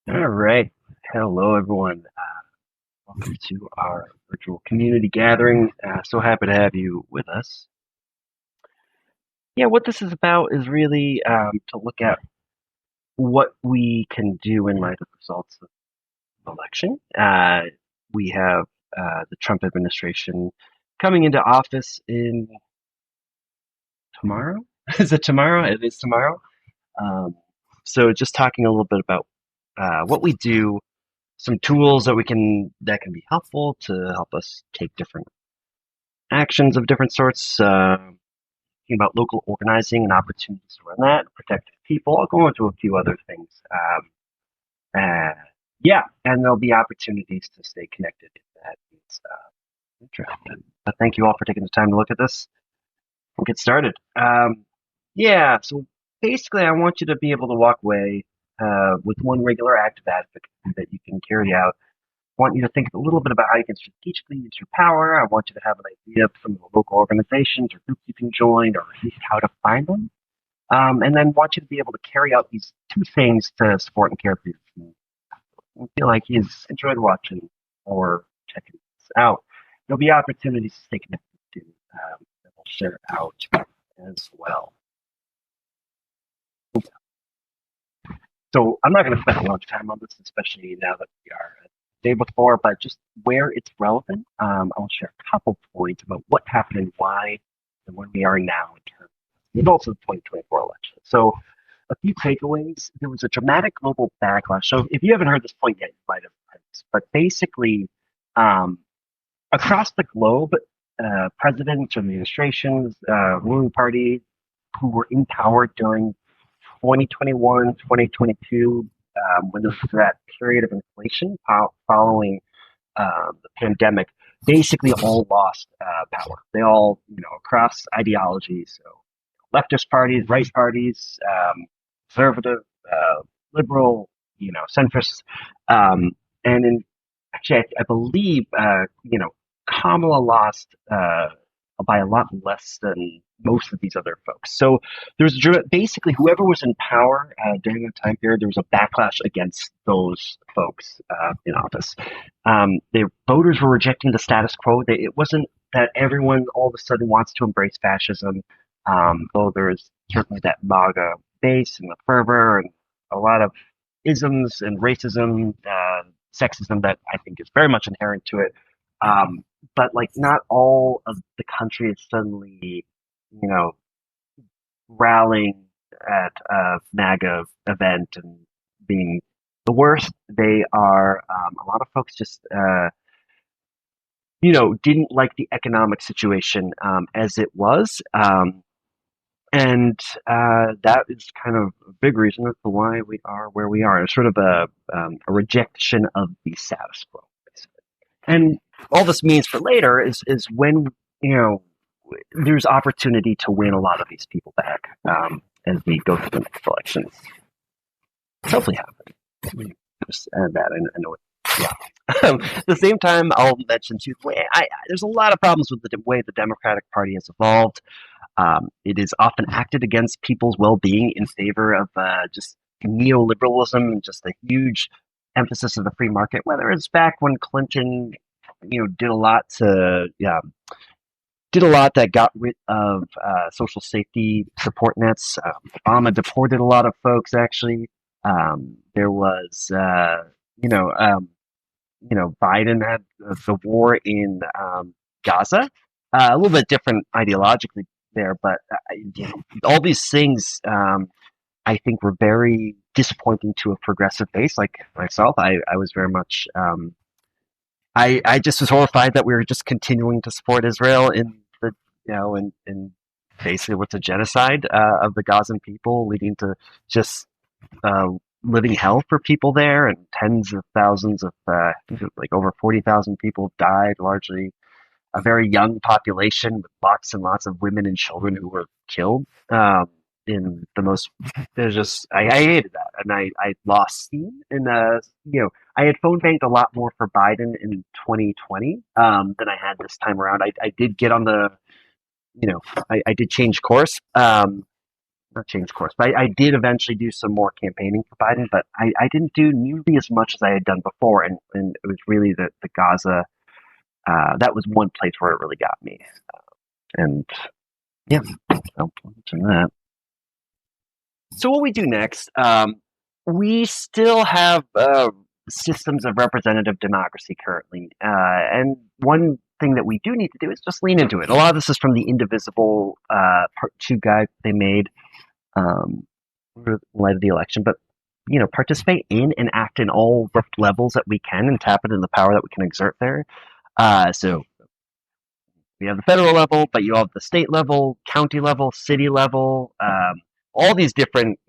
All right. Hello, everyone. Welcome to our virtual community gathering. So happy to have you with us. Yeah, what this is about is really to look at what we can do in light of the results of the election. We have the Trump administration coming into office in tomorrow. Is it tomorrow? It is tomorrow. Um, so just talking a little bit about what we do, some tools that can be helpful to help us take different actions of different sorts, thinking about local organizing and opportunities around that, protecting people. I'll go into a few other things. Uh, yeah, and there'll be opportunities to stay connected if that is interesting. But thank you all for taking the time to look at this. We'll get started. Yeah, so basically, I want you to be able to walk away with one regular act of advocacy that you can carry out. I want you to think a little bit about how you can strategically use your power. I want you to have an idea of some of the local organizations or groups you can join, or at least how to find them. And then want you to be able to carry out these two things to support and care for your community. I feel like he's enjoyed watching or checking this out. There'll be opportunities to stay connected to that we'll share out as well. So I'm not going to spend a lot of time on this, especially now that we are a day before, but just where it's relevant, I'll share a couple points about what happened and why and where we are now in terms of results of the 2024 election. So a few takeaways. There was a dramatic global backlash. So if you haven't heard this point yet, you might have heard this. But basically, um, across the globe, presidents, administrations, ruling parties who were in power during 2021, 2022, when there was that period of inflation following the pandemic, basically all lost power. They all, across ideologies, so leftist parties, right parties, conservative, liberal, centrist, and actually, I believe, Kamala lost by a lot less than most of these other folks. So there was basically whoever was in power during that time period, there was a backlash against those folks in office. The voters were rejecting the status quo. It wasn't that everyone all of a sudden wants to embrace fascism, though there is certainly that MAGA base and the fervor and a lot of isms and racism, sexism that I think is very much inherent to it. But like, not all of the country is suddenly, you know, rallying at a MAGA event and being the worst. They are a lot of folks just didn't like the economic situation as it was. And that is kind of a big reason as to why we are where we are. It's sort of a rejection of the status quo, basically. And all this means for later is when there's opportunity to win a lot of these people back as we go through the next elections. Hopefully happen. Just add that. I know it. Yeah. At the same time, I'll mention too. There's a lot of problems with the way the Democratic Party has evolved. It is often acted against people's well-being in favor of just neoliberalism and just a huge emphasis of the free market. Whether it's back when Clinton, did a lot that got rid of social safety support nets. Obama deported a lot of folks. Actually, there was, Biden had the war in Gaza. A little bit different ideologically there, but all these things I think were very disappointing to a progressive base like myself. I was very much I just was horrified that we were just continuing to support Israel in the in basically what's a genocide of the Gazan people, leading to just uh, living hell for people there, and tens of thousands of like over 40,000 people died, largely a very young population with lots and lots of women and children who were killed. In the most, there's just I hated that, and I lost steam, and I had phone banked a lot more for Biden in 2020 than I had this time around. I did get on the, I did change course, not change course, but I did eventually do some more campaigning for Biden, but I didn't do nearly as much as I had done before, and it was really the Gaza. That was one place where it really got me, and yeah, I'll mention that. So what we do next, we still have systems of representative democracy currently, and one thing that we do need to do is just lean into it. A lot of this is from the Indivisible Part 2 guide they made in light of the election, but participate in and act in all levels that we can and tap into the power that we can exert there. So we have the federal level, but you have the state level, county level, city level, all these different,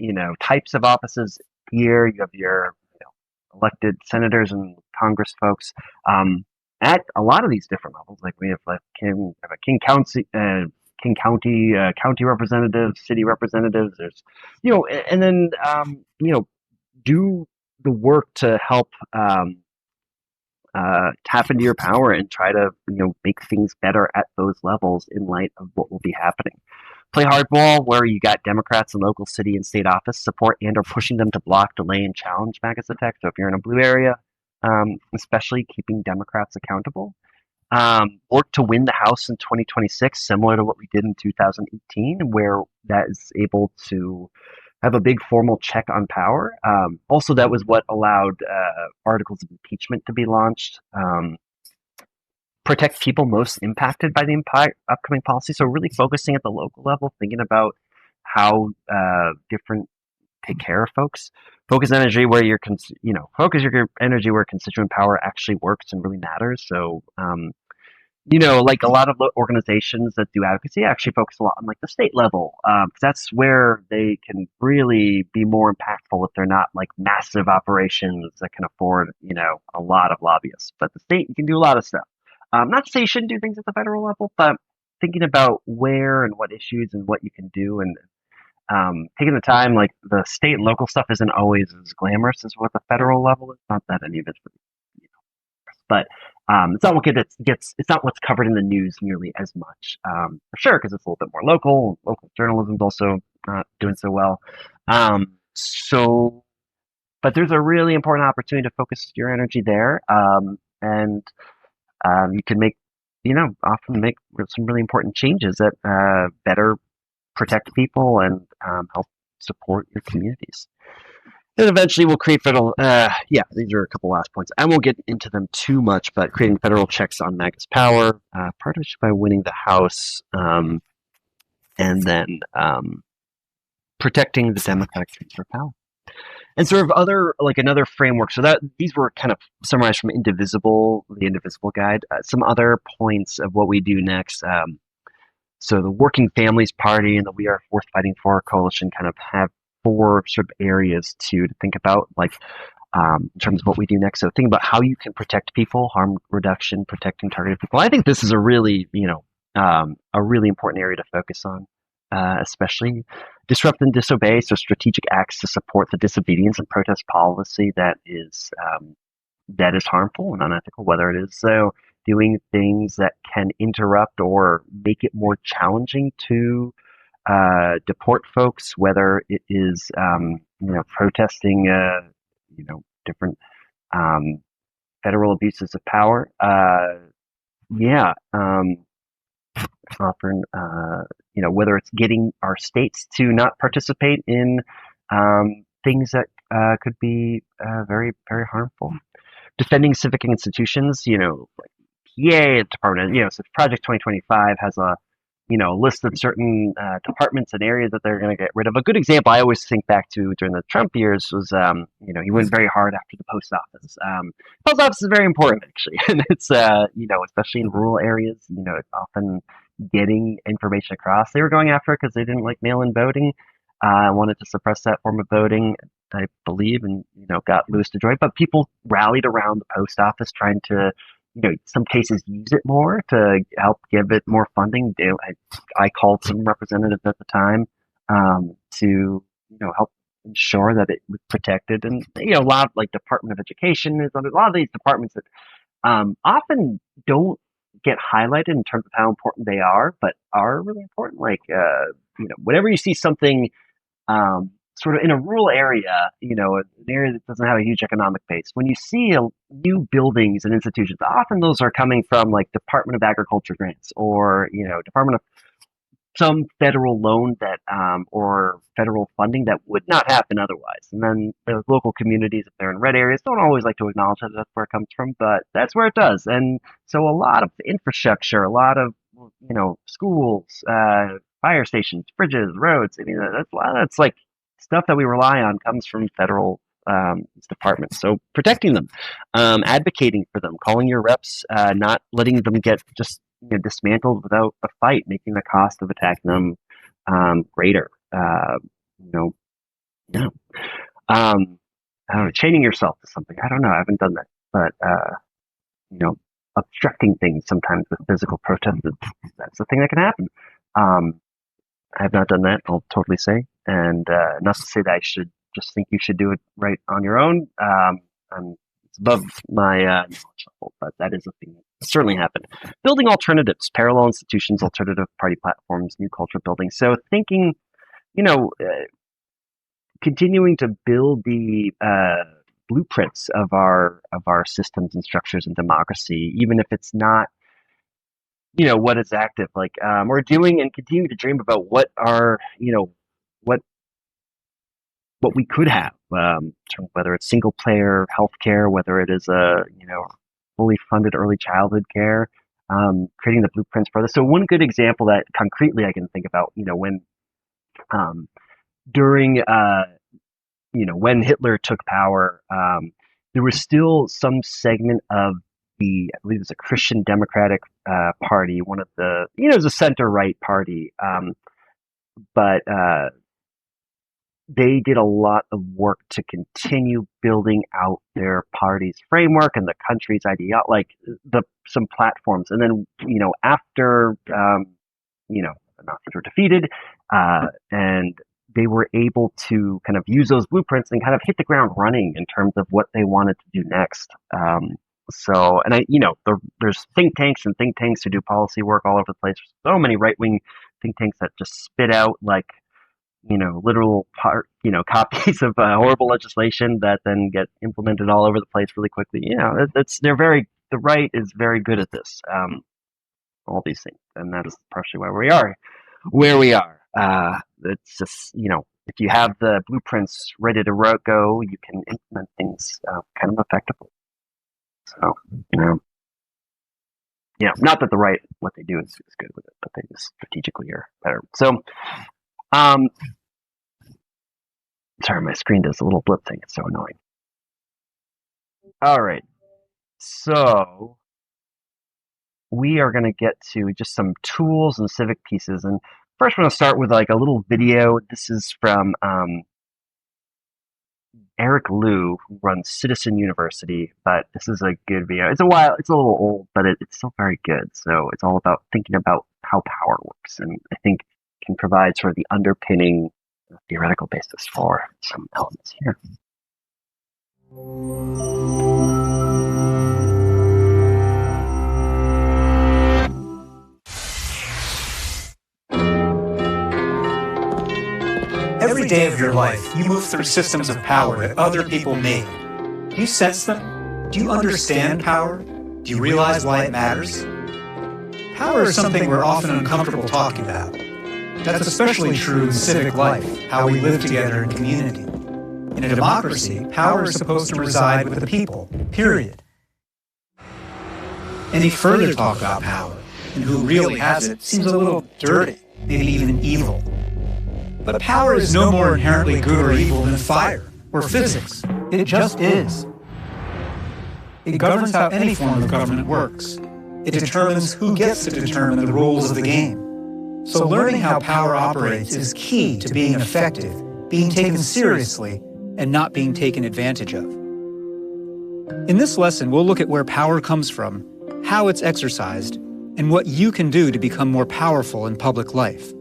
types of offices here. You have your elected senators and Congress folks at a lot of these different levels. Like we have King County, county representatives, city representatives. There's, and then do the work to help tap into your power and try to make things better at those levels in light of what will be happening. Play hardball, where you got Democrats in local, city, and state office support and are pushing them to block, delay, and challenge MAGA's attacks. So if you're in a blue area, especially keeping Democrats accountable. Work to win the House in 2026, similar to what we did in 2018, where that is able to have a big formal check on power. Also, that was what allowed articles of impeachment to be launched. Protect people most impacted by the upcoming policy. So really focusing at the local level, thinking about how different take care of folks. Focus energy where focus your energy where constituent power actually works and really matters. So like a lot of organizations that do advocacy actually focus a lot on like the state level. That's where they can really be more impactful if they're not like massive operations that can afford, a lot of lobbyists. But the state, you can do a lot of stuff. Not to say you shouldn't do things at the federal level, but thinking about where and what issues and what you can do, and taking the time, like the state and local stuff isn't always as glamorous as what the federal level is. Not that any of it's, but it's not what gets. It's not what's covered in the news nearly as much, for sure, because it's a little bit more local. Local journalism's also not doing so well. But there's a really important opportunity to focus your energy there, and you can often make some really important changes that better protect people and help support your communities. And eventually we'll create federal, these are a couple last points. I won't get into them too much, but creating federal checks on MAGA's power, part of it by winning the House, and then protecting the democratic transfer of power. And sort of another framework. So these were kind of summarized from the Indivisible guide. Some other points of what we do next. So the Working Families Party and the We Are Worth Fighting For coalition kind of have 4 sort of areas to think about, like in terms of what we do next. So think about how you can protect people, harm reduction, protecting targeted people. I think this is a really important area to focus on, especially disrupt and disobey. So strategic acts to support the disobedience and protest policy that is harmful and unethical, whether it is doing things that can interrupt or make it more challenging to deport folks, whether it is protesting different federal abuses of power. Often whether it's getting our states to not participate in things that could be very, very harmful. Defending civic institutions, like PA Department, so Project 2025 has a list of certain departments and areas that they're going to get rid of. A good example I always think back to during the Trump years was, he went very hard after the post office. Post office is very important, actually, and it's, especially in rural areas, it's often getting information across. They were going after it because they didn't like mail-in voting, wanted to suppress that form of voting, I believe, and got Louis DeJoy. But people rallied around the post office, trying to, some cases use it more to help give it more funding. I called some representatives at the time to help ensure that it was protected, and a lot of like Department of Education is a lot of these departments that often don't get highlighted in terms of how important they are, but are really important. Like whenever you see something sort of in a rural area, an area that doesn't have a huge economic base, when you see new buildings and institutions, often those are coming from like Department of Agriculture grants or, Department of some federal loan that or federal funding that would not happen otherwise. And then the local communities, if they're in red areas, don't always like to acknowledge that that's where it comes from, but that's where it does. And so a lot of infrastructure, a lot of schools, fire stations, bridges, roads. I mean, that's a lot. That's like stuff that we rely on comes from federal departments. So protecting them, advocating for them, calling your reps, not letting them get just dismantled without a fight, making the cost of attacking them greater. Yeah. I don't know, chaining yourself to something. I don't know. I haven't done that, but obstructing things sometimes with physical protest. That's the thing that can happen. I have not done that. I'll totally say, and not to say that I should just think you should do it right on your own. It's above my knowledge level, but that is a thing that certainly happened. Building alternatives, parallel institutions, alternative party platforms, new culture building. So thinking, continuing to build the blueprints of our systems and structures and democracy, even if it's not, what is active. Like we're doing and continuing to dream about what are, what we could have, whether it's single player healthcare, whether it is a fully funded early childhood care, creating the blueprints for this. So one good example that concretely I can think about, when during when Hitler took power, there was still some segment of I believe it was a Christian Democratic Party, one of the it was a center right party, but they did a lot of work to continue building out their party's framework and the country's idea, like some platforms. And then, after, Nazis were defeated, and they were able to kind of use those blueprints and kind of hit the ground running in terms of what they wanted to do next. There's think tanks who do policy work all over the place. There's so many right-wing think tanks that just spit out like, literal copies of horrible legislation that then get implemented all over the place really quickly. The right is very good at this, all these things. And that is partially why we are where we are. It's just, if you have the blueprints ready to go, you can implement things kind of effectively. So, not that the right, what they do is good with it, but they just strategically are better. So, sorry, my screen does a little blip thing. It's so annoying. All right. So we are going to get to just some tools and civic pieces. And first, we're going to start with like a little video. This is from Eric Liu, who runs Citizen University, but this is a good video. It's a little old, but it's still very good. So it's all about thinking about how power works, and I think can provide sort of the underpinning theoretical basis for some elements here. Every day of your life, you move through systems of power that other people made. Do you sense them? Do you understand power? Do you realize why it matters? Power is something we're often uncomfortable talking about. That's especially true in civic life, how we live together in community. In a democracy, power is supposed to reside with the people, period. Any further talk about power, and who really has it, seems a little dirty, maybe even evil. But power is no more inherently good or evil than fire or physics. It just is. It governs how any form of government works. It determines who gets to determine the rules of the game. So learning how power operates is key to being effective, being taken seriously, and not being taken advantage of. In this lesson, we'll look at where power comes from, how it's exercised, and what you can do to become more powerful in public life.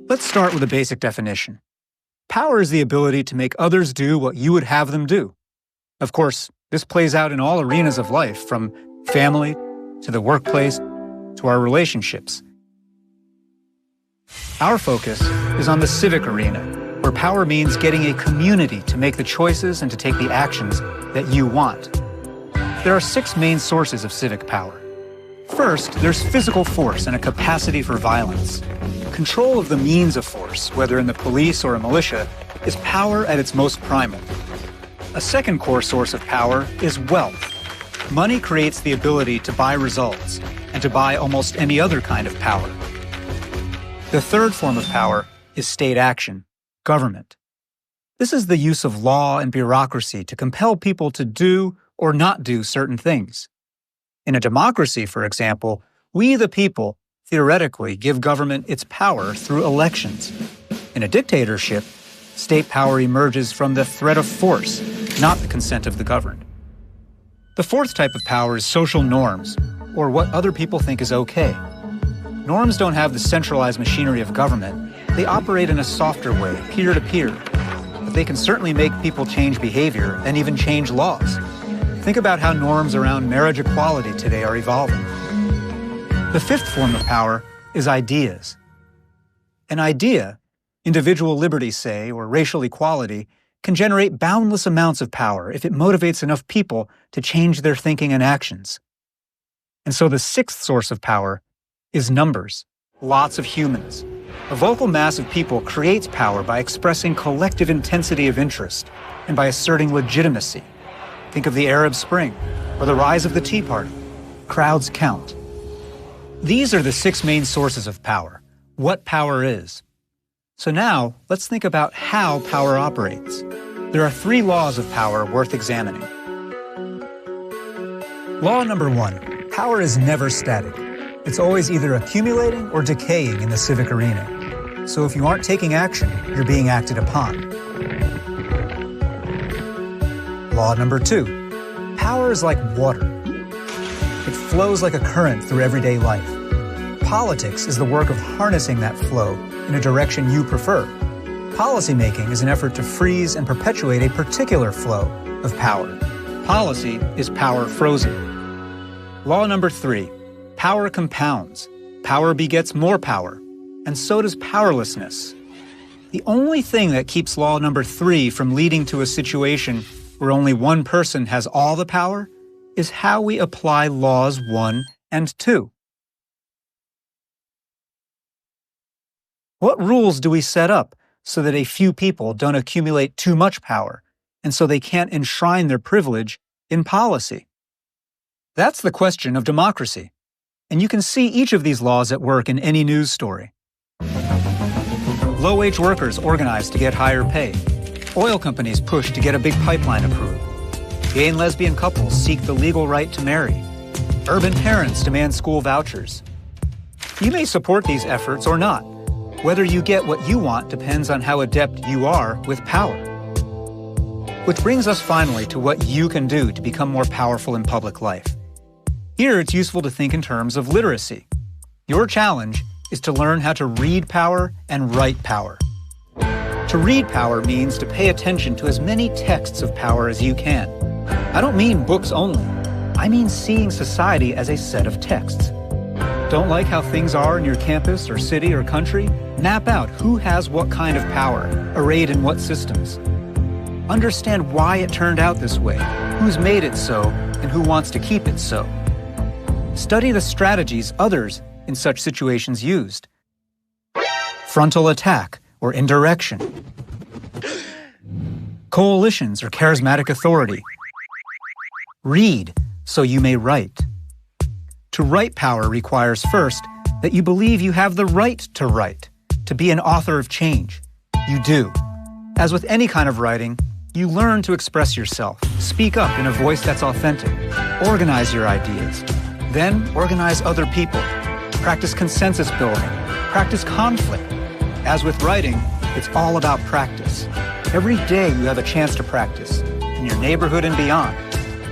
Let's start with a basic definition. Power is the ability to make others do what you would have them do. Of course, this plays out in all arenas of life, from family to the workplace to our relationships. Our focus is on the civic arena, where power means getting a community to make the choices and to take the actions that you want. There are 6 main sources of civic power. First, there's physical force and a capacity for violence. Control of the means of force, whether in the police or a militia, is power at its most primal. A second core source of power is wealth. Money creates the ability to buy results and to buy almost any other kind of power. The third form of power is state action, government. This is the use of law and bureaucracy to compel people to do or not do certain things. In a democracy, for example, we the people theoretically give government its power through elections. In a dictatorship, state power emerges from the threat of force, not the consent of the governed. The fourth type of power is social norms, or what other people think is okay. Norms don't have the centralized machinery of government. They operate in a softer way, peer-to-peer. But they can certainly make people change behavior and even change laws. Think about how norms around marriage equality today are evolving. The fifth form of power is ideas. An idea, individual liberty, say, or racial equality, can generate boundless amounts of power if it motivates enough people to change their thinking and actions. And so the sixth source of power is numbers, lots of humans. A vocal mass of people creates power by expressing collective intensity of interest and by asserting legitimacy. Think of the Arab Spring or the rise of the Tea Party. Crowds count. These are the 6 main sources of power, what power is. So now, let's think about how power operates. There are 3 laws of power worth examining. Law number 1, power is never static. It's always either accumulating or decaying in the civic arena. So if you aren't taking action, you're being acted upon. Law number 2, power is like water. It flows like a current through everyday life. Politics is the work of harnessing that flow in a direction you prefer. Policymaking is an effort to freeze and perpetuate a particular flow of power. Policy is power frozen. Law number 3, power compounds. Power begets more power, and so does powerlessness. The only thing that keeps law number 3 from leading to a situation where only one person has all the power is how we apply laws 1 and 2. What rules do we set up so that a few people don't accumulate too much power, and so they can't enshrine their privilege in policy? That's the question of democracy, and you can see each of these laws at work in any news story. Low-wage workers organize to get higher pay. Oil companies push to get a big pipeline approved. Gay and lesbian couples seek the legal right to marry. Urban parents demand school vouchers. You may support these efforts or not. Whether you get what you want depends on how adept you are with power. Which brings us finally to what you can do to become more powerful in public life. Here, it's useful to think in terms of literacy. Your challenge is to learn how to read power and write power. To read power means to pay attention to as many texts of power as you can. I don't mean books only. I mean seeing society as a set of texts. Don't like how things are in your campus or city or country? Map out who has what kind of power, arrayed in what systems. Understand why it turned out this way, who's made it so, and who wants to keep it so. Study the strategies others in such situations used. Frontal attack or indirection. Coalitions or charismatic authority. Read so you may write. To write power requires first that you believe you have the right to write, to be an author of change. You do. As with any kind of writing, you learn to express yourself, speak up in a voice that's authentic, organize your ideas, then organize other people, practice consensus building, practice conflict. As with writing, it's all about practice. Every day you have a chance to practice, in your neighborhood and beyond.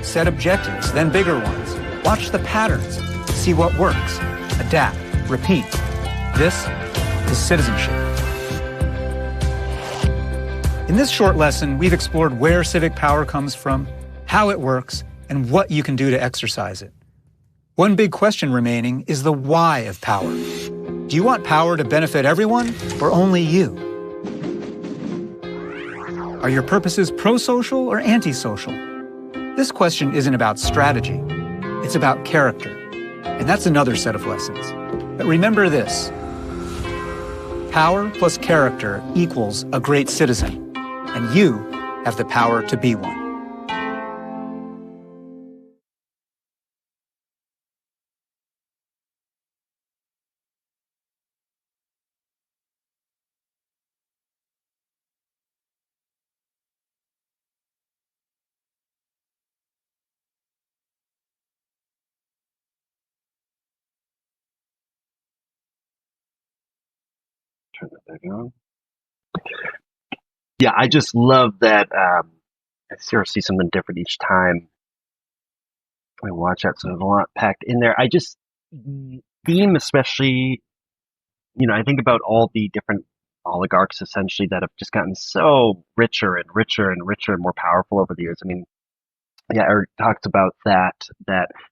Set objectives, then bigger ones. Watch the patterns, see what works, adapt, repeat. This is citizenship. In this short lesson, we've explored where civic power comes from, how it works, and what you can do to exercise it. One big question remaining is the why of power. Do you want power to benefit everyone or only you? Are your purposes pro-social or anti-social? This question isn't about strategy. It's about character. And that's another set of lessons. But remember this: power plus character equals a great citizen, and you have the power to be one. Turn that back on. Yeah, I just love that. I seriously see something different each time I watch that. So there's a lot packed in there. The theme, especially, I think about all the different oligarchs essentially that have just gotten so richer and richer and richer and more powerful over the years. I mean, yeah, Eric talked about that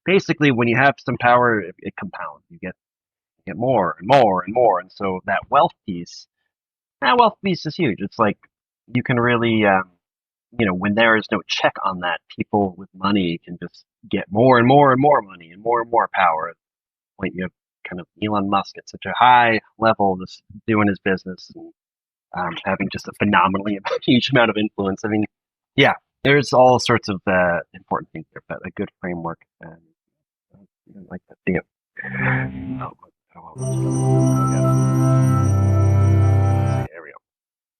basically when you have some power, it compounds. You get more and more and more. And so that wealth piece is huge. It's like you can really, when there is no check on that, people with money can just get more and more and more money and more power. At the point you have kind of Elon Musk at such a high level, just doing his business and having just a phenomenally huge amount of influence. I mean, yeah, there's all sorts of important things there, but a good framework. And I like that thing. There we go.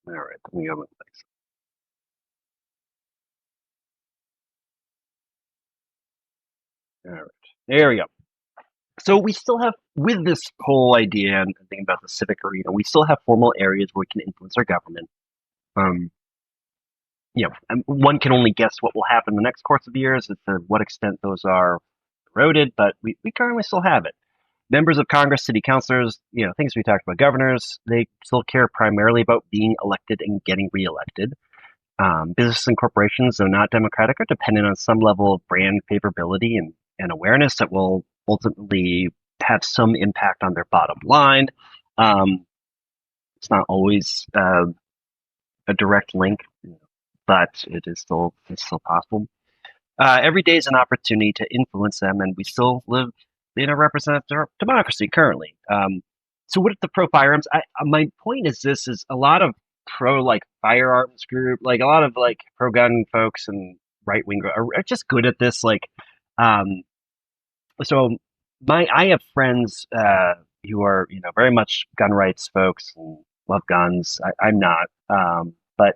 All right, let me go. All right, there we go. So we still have, with this whole idea and thinking about the civic arena, we still have formal areas where we can influence our government. Um, and one can only guess what will happen in the next course of the years, to what extent those are eroded, but we currently still have it. Members of Congress, city councilors, things we talked about, governors, they still care primarily about being elected and getting reelected. Businesses and corporations, though not democratic, are dependent on some level of brand favorability and awareness that will ultimately have some impact on their bottom line. It's not always a direct link, but it's still possible. Every day is an opportunity to influence them, and we still live in a representative democracy currently. So what are the pro-firearms? My point is this is a lot of firearms group, like a lot of pro-gun folks and right-wing are just good at this. So I have friends who are, very much gun rights folks and love guns. I'm not. But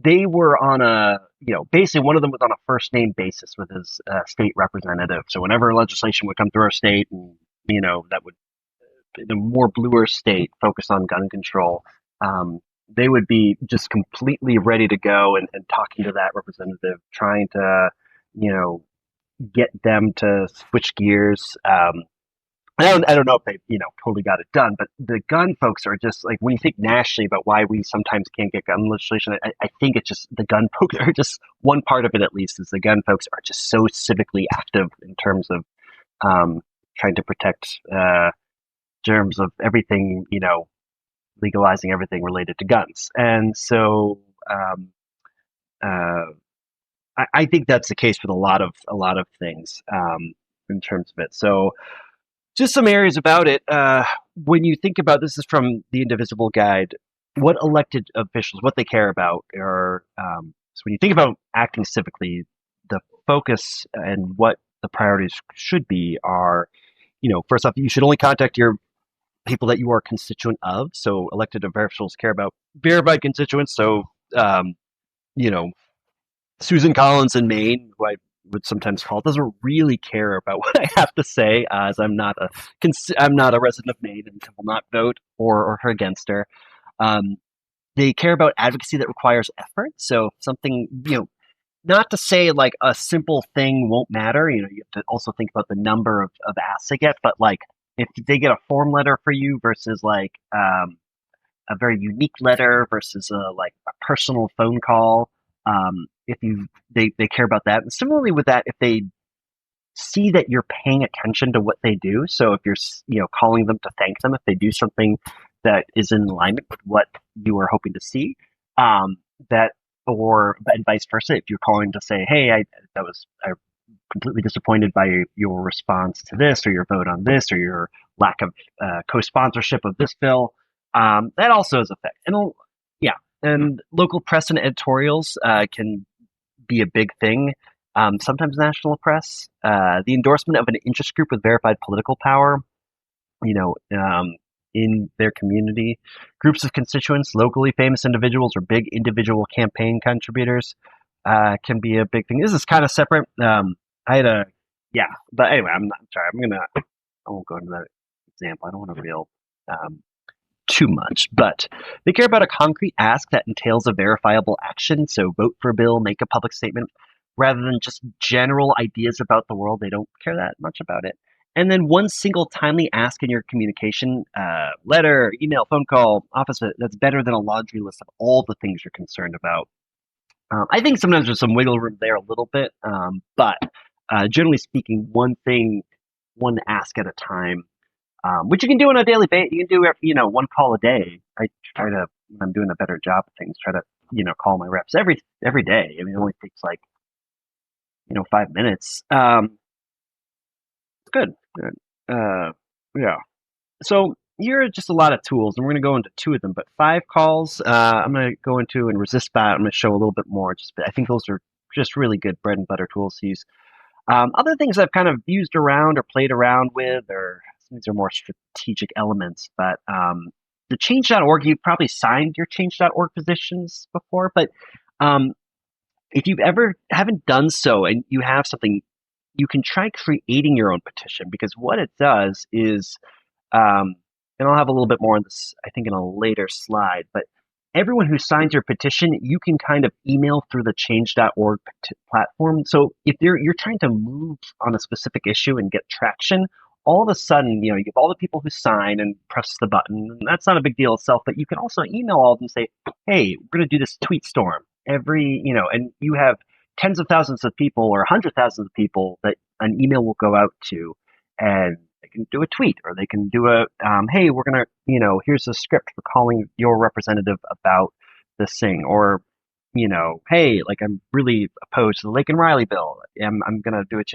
they were on basically one of them was on a first name basis with his state representative. So whenever legislation would come through our state and, that would, the more bluer state focused on gun control, they would be just completely ready to go and talking to that representative, trying to, get them to switch gears. I don't know if they, totally got it done, but the gun folks are just like, when you think nationally about why we sometimes can't get gun legislation, I think it's just the gun folks are just, one part of it at least is the gun folks are just so civically active in terms of trying to protect germs of everything, legalizing everything related to guns. And so I think that's the case with a lot of things in terms of it. So just some areas about it. When you think about, this is from the Indivisible Guide, what elected officials, what they care about are, so when you think about acting civically, the focus and what the priorities should be are, first off, you should only contact your people that you are constituent of. So elected officials care about verified constituents. So, Susan Collins in Maine, who I would sometimes call, doesn't really care about what I have to say, as I'm not a resident of Maine and will not vote or against her. They care about advocacy that requires effort. So something, not to say like a simple thing won't matter. You have to also think about the number of asks they get, but if they get a form letter for you versus a very unique letter versus a personal phone call. They care about that. And similarly with that, if they see that you're paying attention to what they do, so if you're calling them to thank them if they do something that is in alignment with what you are hoping to see, that or and vice versa. If you're calling to say, hey, I'm completely disappointed by your response to this, or your vote on this, or your lack of co-sponsorship of this bill, that also has effect. And yeah, and local press and editorials can be a big thing. Sometimes national press, the endorsement of an interest group with verified political power, you know, in their community, groups of constituents, locally famous individuals, or big individual campaign contributors can be a big thing. This is kind of separate. I had a, yeah, but anyway, I'm sorry. I won't go into that example. I don't want to reel too much, but they care about a concrete ask that entails a verifiable action. So vote for a bill, make a public statement, rather than just general ideas about the world. They don't care that much about it. And then one single timely ask in your communication, letter, email, phone call, office visit, that's better than a laundry list of all the things you're concerned about. I think sometimes there's some wiggle room there a little bit, but generally speaking, one thing, one ask at a time, which you can do on a daily basis. You can do, one call a day. I try to, when I'm doing a better job of things, try to, call my reps every day. I mean, it only takes like, 5 minutes. Good. Good. Yeah. So here are just a lot of tools, and we're going to go into two of them, but 5 calls, I'm going to go into, and resist bot, I'm going to show a little bit more. I think those are just really good bread and butter tools to use. Other things I've kind of used around or played around with, or these are more strategic elements, but the change.org, you've probably signed your change.org positions before, but if you've ever haven't done so and you have something, you can try creating your own petition, because what it does is, and I'll have a little bit more on this, I think, in a later slide, but everyone who signs your petition, you can kind of email through the change.org platform. So if you're trying to move on a specific issue and get traction, all of a sudden, you get all the people who sign and press the button. And that's not a big deal itself, but you can also email all of them and say, hey, we're going to do this tweet storm and you have tens of thousands of people or hundreds of thousands of people that an email will go out to, and they can do a tweet, or they can do hey, we're going to, here's a script for calling your representative about this thing, or, hey, like, I'm really opposed to the Lake and Riley bill. I'm going to do it,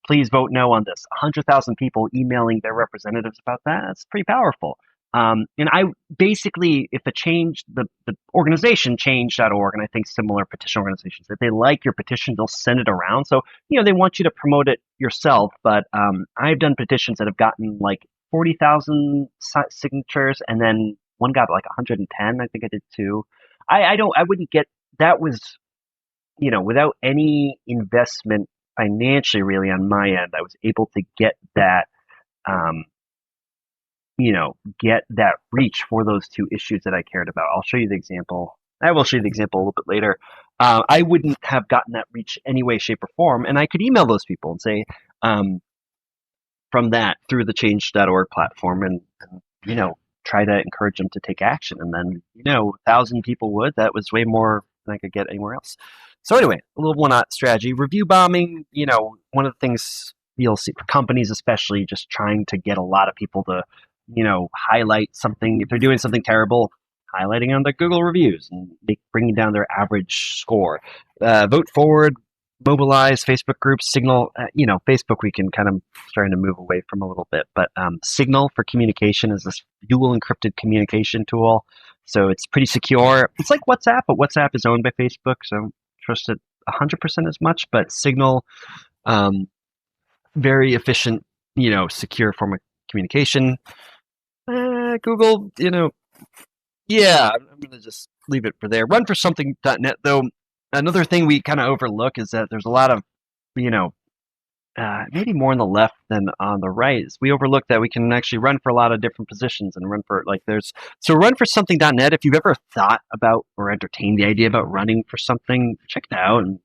please vote no on this. 100,000 people emailing their representatives about that. That's pretty powerful. And I basically, if the organization change.org, and I think similar petition organizations, if they like your petition, they'll send it around. So, they want you to promote it yourself. But I've done petitions that have gotten like 40,000 signatures, and then one got like 110. I think I did too. I wouldn't get, that was, without any investment financially really on my end, I was able to get that, get that reach for those two issues that I cared about. I'll show you the example. I will show you the example a little bit later. I wouldn't have gotten that reach any way, shape, or form, and I could email those people and say, from that through the change.org platform, and try to encourage them to take action. And then, 1,000 people would. That was way more than I could get anywhere else. So anyway, a little one strategy. Review bombing, one of the things you'll see for companies, especially, just trying to get a lot of people to, highlight something. If they're doing something terrible, highlighting on the Google reviews and bringing down their average score. Vote forward, mobilize, Facebook groups, Signal. Facebook we can kind of starting to move away from a little bit, but Signal for communication is this dual encrypted communication tool. So it's pretty secure. It's like WhatsApp, but WhatsApp is owned by Facebook, so trust it 100% as much. But Signal, very efficient, secure form of communication. Google, yeah, I'm going to just leave it for there. Run for something.net, though. Another thing we kind of overlook is that there's a lot of, maybe more on the left than on the right. We overlook that we can actually run for a lot of different positions and run for, run for something.net. If you've ever thought about or entertained the idea about running for something, check it out, and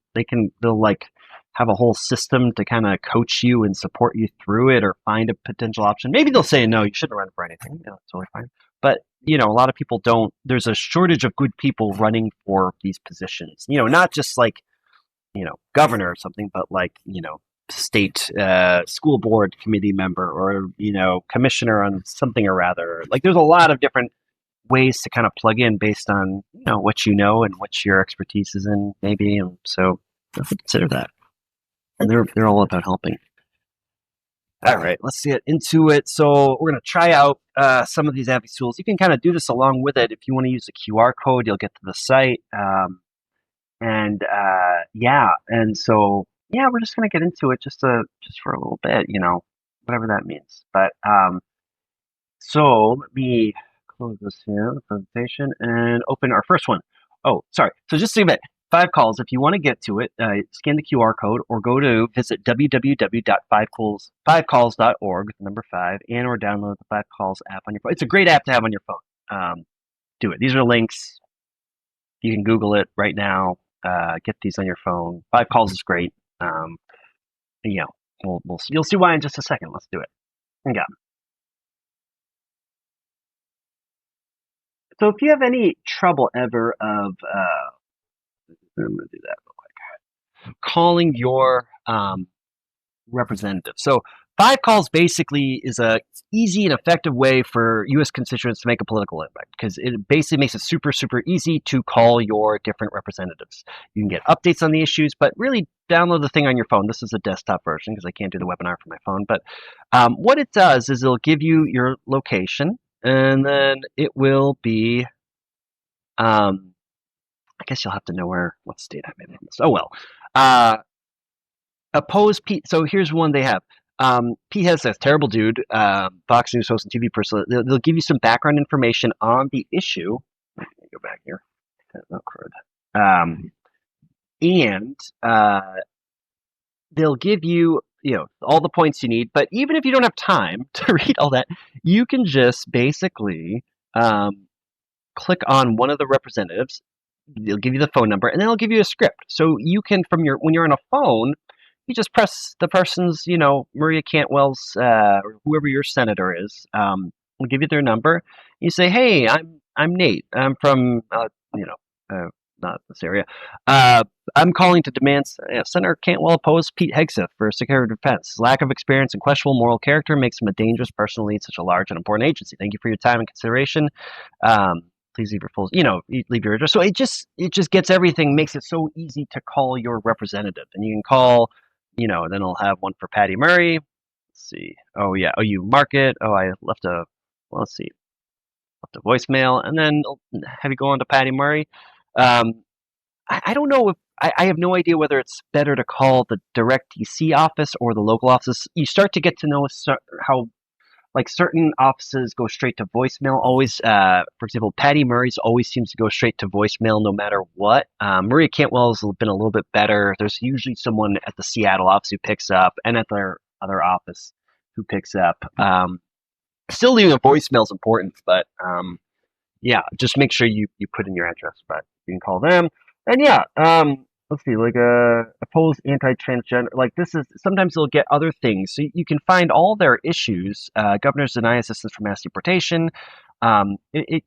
they'll have a whole system to kind of coach you and support you through it, or find a potential option. Maybe they'll say, no, you shouldn't run for anything. It's totally fine. But, a lot of people don't. There's a shortage of good people running for these positions. Not just governor or something, but state school board committee member, or, commissioner on something or rather. There's a lot of different ways to kind of plug in based on what you know and what your expertise is in, maybe. And so definitely consider that. And they're all about helping. All right, let's get into it. So we're going to try out some of these advocacy tools. You can kind of do this along with it. If you want to use the QR code, you'll get to the site. And so we're just going to get into it just for a little bit, whatever that means. But so let me close this here, the presentation, and open our first one. Oh, sorry. So just a bit. 5 calls. If you want to get to it, scan the QR code or visit www.5calls.org, number 5, and or download the 5 Calls app on your phone. It's a great app to have on your phone. Do it. These are links. You can Google it right now. Get these on your phone. 5 Calls is great. You'll see why in just a second. Let's do it. Yeah. So if you have any trouble ever of I'm going to do that real quick. Calling your representative. So 5 Calls basically is a easy and effective way for U.S. constituents to make a political impact, because it basically makes it super, super easy to call your different representatives. You can get updates on the issues, but really download the thing on your phone. This is a desktop version because I can't do the webinar from my phone. But what it does is it'll give you your location, and then it will be I guess you'll have to know what state I'm in. Oh, well. Oppose Pete. So here's one they have. Pete has a terrible dude, Fox News host and TV person. They'll give you some background information on the issue. Let me go back here. And they'll give you, all the points you need. But even if you don't have time to read all that, you can just basically click on one of the representatives. They'll give you the phone number, and then they'll give you a script. So you can, when you're on a phone, you just press the person's, Maria Cantwell's, or whoever your senator is. Will give you their number. You say, "Hey, I'm Nate. I'm from, not this area. I'm calling to demand Senator Cantwell oppose Pete Hegseth for Secretary of Defense. His lack of experience and questionable moral character makes him a dangerous person to lead such a large and important agency. Thank you for your time and consideration. Please leave your full, leave your address." So it just gets everything, makes it so easy to call your representative. And you can call, then I'll have one for Patty Murray. Let's see. Oh, yeah. Oh, you mark it. Oh, I left a voicemail. And then have you go on to Patty Murray. I don't know if, I have no idea whether it's better to call the direct DC office or the local offices. You start to get to know how, like, certain offices go straight to voicemail. Always, for example, Patty Murray's always seems to go straight to voicemail no matter what. Maria Cantwell's been a little bit better. There's usually someone at the Seattle office who picks up, and at their other office who picks up. Still leaving a voicemail is important, but just make sure you put in your address. But you can call them, and let's see, like oppose anti-transgender. Like, this is, sometimes they'll get other things. So you can find all their issues. Governors deny assistance for mass deportation. It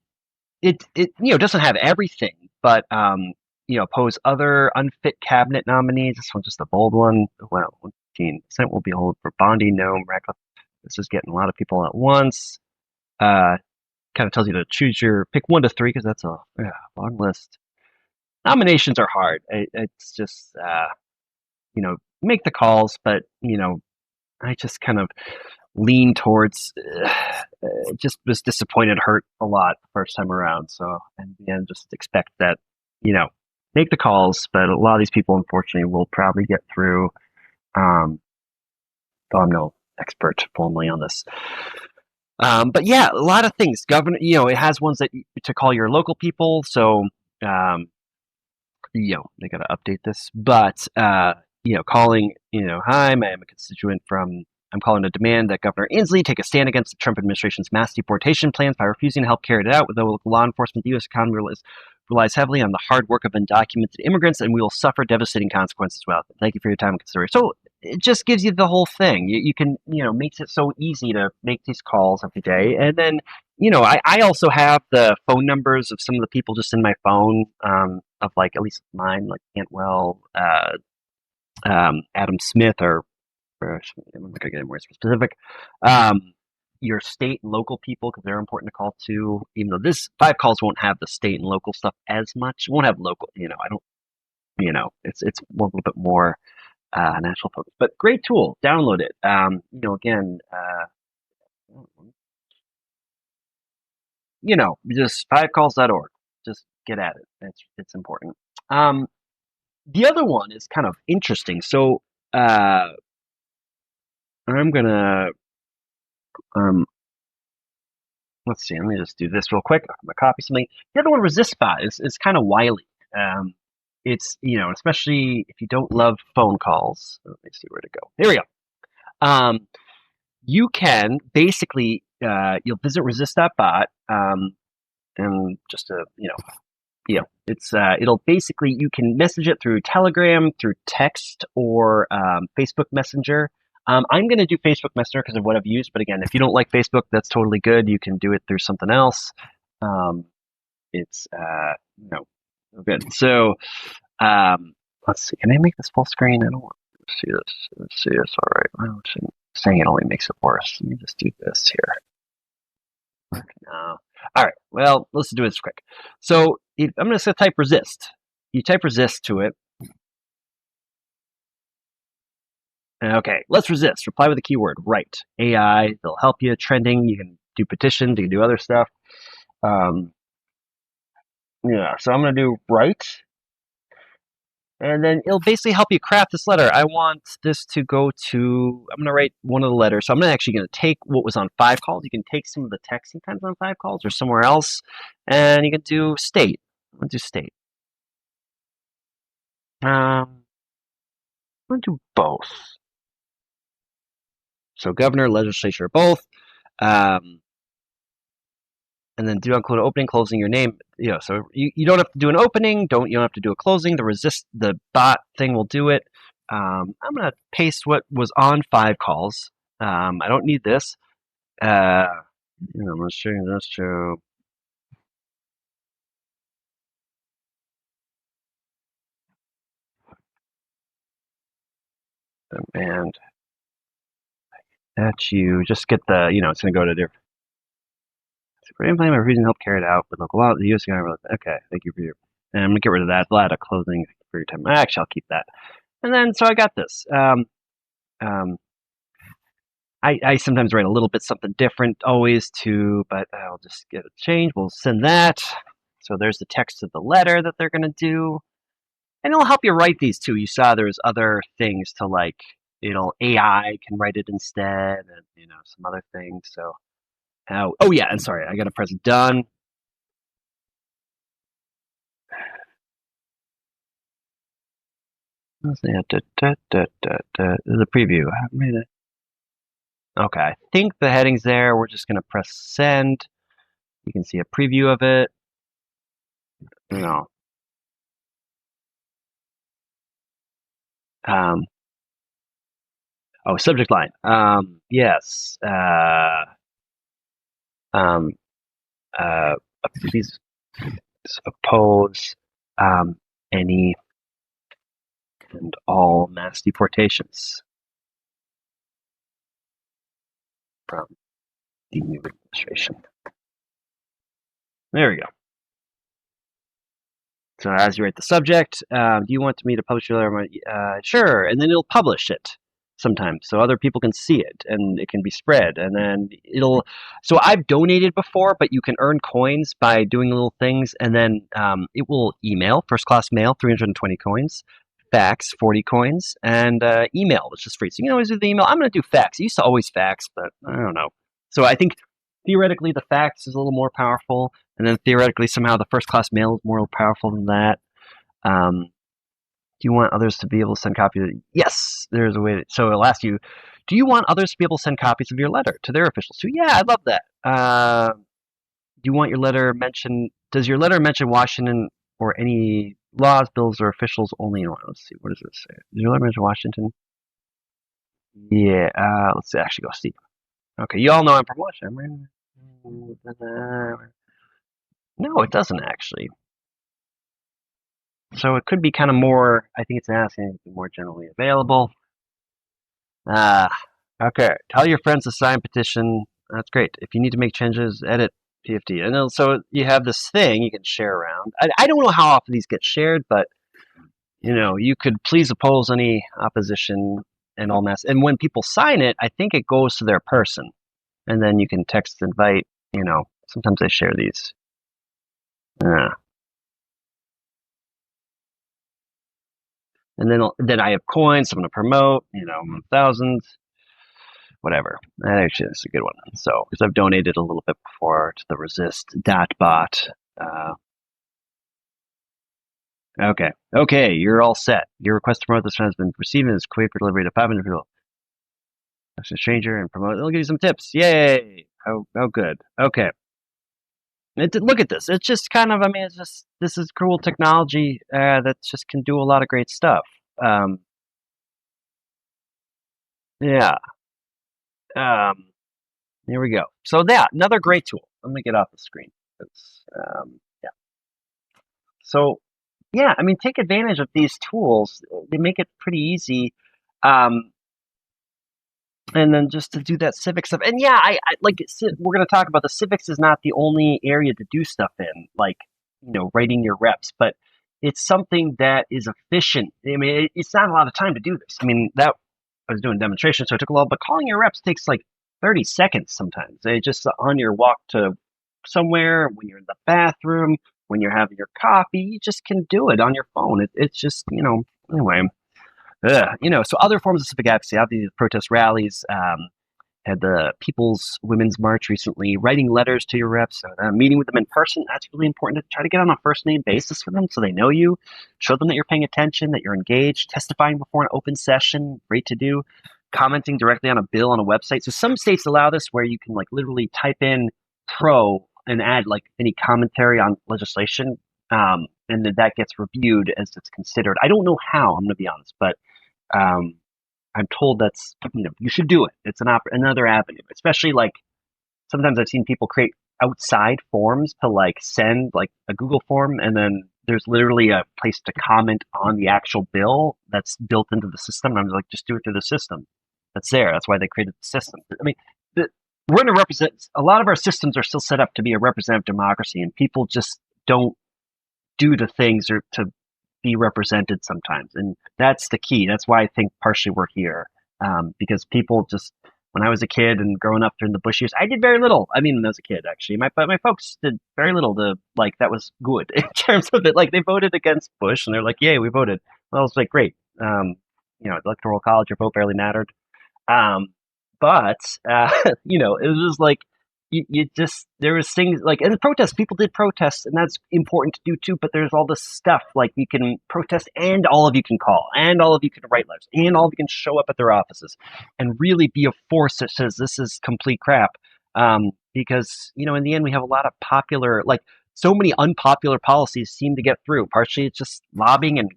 doesn't have everything, but oppose other unfit cabinet nominees. This one's just a bold one. Well, 15% will be held for Bondi. No, Radcliffe. This is getting a lot of people at once. Kind of tells you to pick 1 to 3, because that's a long list. Nominations are hard. It's just, make the calls, but, I just kind of lean towards, just was disappointed, hurt a lot the first time around. So, and just expect that, make the calls, but a lot of these people, unfortunately, will probably get through. Though I'm no expert formally on this. But a lot of things. Governor, it has ones that to call your local people. So, they got to update this. But, calling, hi, I'm a constituent I'm calling to demand that Governor Inslee take a stand against the Trump administration's mass deportation plans by refusing to help carry it out. With the law enforcement, the U.S. economy relies heavily on the hard work of undocumented immigrants, and we will suffer devastating consequences. Well, thank you for your time and consideration. So it just gives you the whole thing. You can, makes it so easy to make these calls every day. And then, I also have the phone numbers of some of the people just in my phone, of, like, at least mine, like Cantwell, Adam Smith, or I'm not going to get more specific. your state and local people because they're important to call too. Even though this 5 calls won't have the state and local stuff as much. It won't have local. I don't. It's a little bit more national focus. But great tool. Download it. Again, just 5calls.org. Just get at it. It's important. The other one is kind of interesting. So I'm gonna let's see. Let me just do this real quick. I'm gonna copy something. The other one, ResistBot, is kind of wily. It's especially if you don't love phone calls. Let me see where to go. Here we go. You can basically you'll visit resist.bot and just it'll basically, you can message it through Telegram, through text, or Facebook Messenger. I'm going to do Facebook Messenger because of what I've used, but again, if you don't like Facebook, that's totally good. You can do it through something else. It's good. So let's see. Can I make this full screen? I don't want to see this. Let's see this. All right. Well, saying it only makes it worse. Let me just do this here. No. All right. Well, let's do this quick. So I'm going to type resist. You type resist to it. Okay, let's resist. Reply with the keyword right. AI, they'll help you. Trending, you can do petitions, you can do other stuff. So I'm going to do right. And then it'll basically help you craft this letter. I want this to go to, I'm going to write one of the letters. So I'm actually going to take what was on 5calls. You can take some of the text sometimes on 5calls or somewhere else. And you can do state. I'm going to do state. I'm going to do both. So governor, legislature, both. And then do include opening, closing, your name. So you don't have to do an opening. You don't have to do a closing. The bot thing will do it. I'm gonna paste what was on 5calls. I don't need this. I'm gonna show you this too. And that you just get the, it's gonna go to different. For implementing my reason help carry it out with local law, the U.S. government. Okay, thank you for your. And I'm gonna get rid of that. A lot of closing for your time. Actually, I'll keep that. And then, so I got this. I sometimes write a little bit something different always too, but I'll just get a change. We'll send that. So there's the text of the letter that they're gonna do, and it'll help you write these too. You saw there's other things to like. AI can write it instead, and some other things. So. Oh yeah, and sorry, I gotta press done. The preview. Okay, I think the heading's there. We're just gonna press send. You can see a preview of it. Subject line. Yes. Please oppose any and all mass deportations from the new administration. There we go. So as you write the subject, do you want me to publish your letter? Sure, and then it'll publish it sometimes so other people can see it and it can be spread, and then so I've donated before, but you can earn coins by doing little things, and then it will email, first class mail, 320 coins, fax, 40 coins, and email, which is free. So you can always do the email. I'm going to do fax. I used to always fax, but I don't know. So I think theoretically the fax is a little more powerful, and then theoretically somehow the first class mail is more powerful than that. Do you want others to be able to send copies? Yes, there's a way. So it'll ask you, do you want others to be able to send copies of your letter to their officials? So yeah, I'd love that. Do you want your letter mention? Does your letter mention Washington or any laws, bills, or officials only in? Let's see. What does it say? Does your letter mention Washington? Yeah. Let's actually go see. Okay, you all know I'm from Washington. No, it doesn't actually. So it could be kind of more, I think it's asking more generally available. Okay. Tell your friends to sign petition That's great. If you need to make changes, edit PFD. And then, so you have this thing you can share around. I don't know how often these get shared, but you could please oppose any opposition and all mess. And when people sign it, I think it goes to their person, and then you can text invite. Sometimes I share these. And then I have coins. I'm going to promote. 1,000s. Whatever. That actually is a good one. So, because I've donated a little bit before to the Resist bot. Okay, you're all set. Your request to promote this has been received and is quick for delivery to 500 people. That's a stranger and promote. They'll give you some tips. Yay! Oh, good. Okay. Look at this. It's just kind of. This is cool technology that just can do a lot of great stuff. Yeah. Here we go. So another great tool. I'm gonna get off the screen. Yeah. So take advantage of these tools. They make it pretty easy. And then just to do that civic stuff. And I like we're going to talk about the civics is not the only area to do stuff in, like, writing your reps, but it's something that is efficient. It's not a lot of time to do this. That I was doing demonstrations, so it took a while, but calling your reps takes like 30 seconds sometimes. They just on your walk to somewhere, when you're in the bathroom, when you're having your coffee, you just can do it on your phone. It's just, anyway. So other forms of civic advocacy, obviously, protest rallies, had the People's Women's March recently, writing letters to your reps, meeting with them in person. That's really important to try to get on a first name basis with them so they know you, show them that you're paying attention, that you're engaged, testifying before an open session, great to do, commenting directly on a bill on a website. So some states allow this where you can literally type in pro and add any commentary on legislation, and then that gets reviewed as it's considered. I don't know how, I'm going to be honest, but I'm told that's you should do it. It's another avenue, especially sometimes I've seen people create outside forms to send a Google form, and then there's literally a place to comment on the actual bill that's built into the system. And I'm like, just do it through the system. That's there. That's why they created the system. We're going to represent. A lot of our systems are still set up to be a representative democracy, and people just don't do the things or to be represented sometimes, and that's the key. That's why I think partially we're here, because people just, when I was a kid and growing up during the Bush years, I did very little. When I was a kid, actually, my folks did very little to that was good in terms of it. They voted against Bush, and they're like, "Yay, we voted." Well, I was like, "Great." Electoral college, your vote barely mattered. But it was just you just, there was things and the protests, people did protest, and that's important to do too, but there's all this stuff you can protest, and all of you can call, and all of you can write letters, and all of you can show up at their offices and really be a force that says this is complete crap, because in the end we have a lot of popular, so many unpopular policies seem to get through. Partially it's just lobbying, and